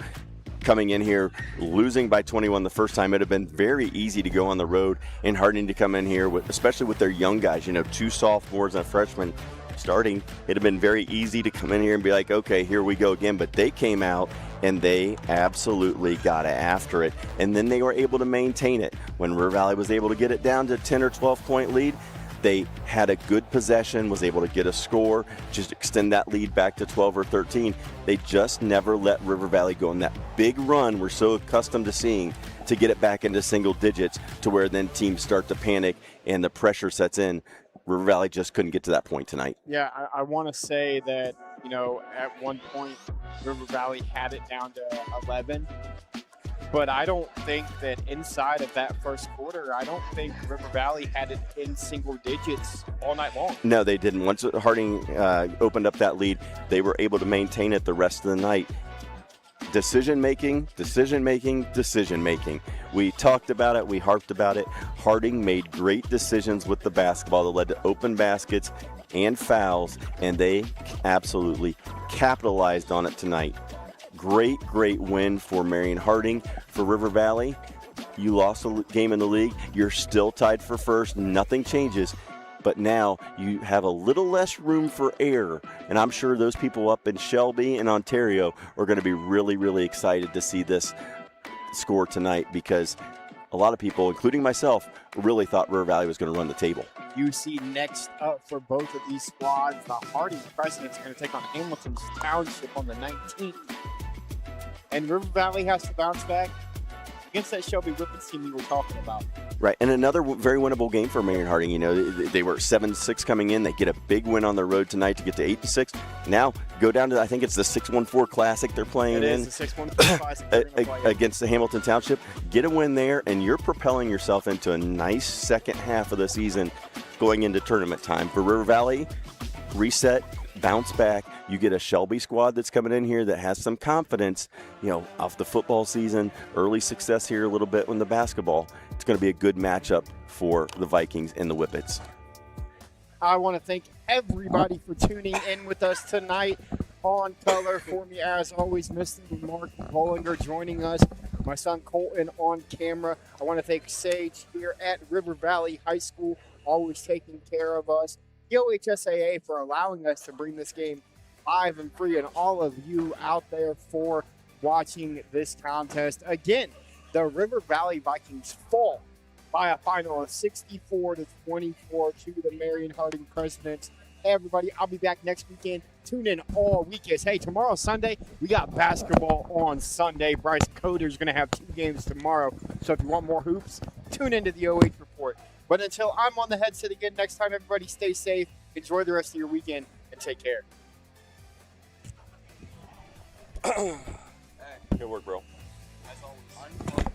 Coming in here, losing by 21 the first time, it would have been very easy to go on the road, and Harding to come in here, especially with their young guys, 2 sophomores and a freshman starting. It'd have been very easy to come in here and be like, okay, here we go again. But they came out and they absolutely got after it. And then they were able to maintain it. When River Valley was able to get it down to 10 or 12 point lead, they had a good possession, was able to get a score, just extend that lead back to 12 or 13. They just never let River Valley go on that big run we're so accustomed to seeing, to get it back into single digits, to where then teams start to panic and the pressure sets in. River Valley just couldn't get to that point tonight. Yeah, I want to say that, at one point, River Valley had it down to 11. But I don't think that inside of that first quarter, I don't think River Valley had it in single digits all night long. No, they didn't. Once Harding opened up that lead, they were able to maintain it the rest of the night. Decision making. We talked about it. We harped about it. Harding made great decisions with the basketball that led to open baskets and fouls, and they absolutely capitalized on it tonight. Great win for Marion Harding. For River Valley, you lost a game in the league. You're still tied for first. Nothing changes. But now you have a little less room for error. And I'm sure those people up in Shelby and Ontario are going to be really excited to see this score tonight, because a lot of people, including myself, really thought River Valley was going to run the table. You see next up for both of these squads, the Harding Presidents are going to take on Hamilton's Township on the 19th. And River Valley has to bounce back against that Shelby Whippets team we were talking about. Right, and another very winnable game for Marion Harding. They were 7-6 coming in. They get a big win on the road tonight to get to 8-6. Now go down to, I think it's the 614 Classic they're playing in. It is the 614 Classic against the Hamilton Township. Get a win there, and you're propelling yourself into a nice second half of the season going into tournament time. For River Valley, reset, bounce back. You get a Shelby squad that's coming in here that has some confidence, off the football season, early success here a little bit in the basketball. It's going to be a good matchup for the Vikings and the Whippets. I want to thank everybody for tuning in with us tonight on Color. For me, as always, Mr. Mark Bollinger joining us, my son Colton on camera. I want to thank Sage here at River Valley High School, always taking care of us. The OH.REPORT for allowing us to bring this game live and free, and all of you out there for watching this contest. Again, the River Valley Vikings fall by a final of 64-24 to the Marion Harding Presidents. Hey, everybody, I'll be back next weekend. Tune in all weekends. Hey, tomorrow, Sunday, we got basketball on Sunday. Bryce Coder's going to have 2 games tomorrow. So if you want more hoops, tune into the OH Report. But until I'm on the headset again next time, everybody stay safe. Enjoy the rest of your weekend. and take care. Good work, bro. As always.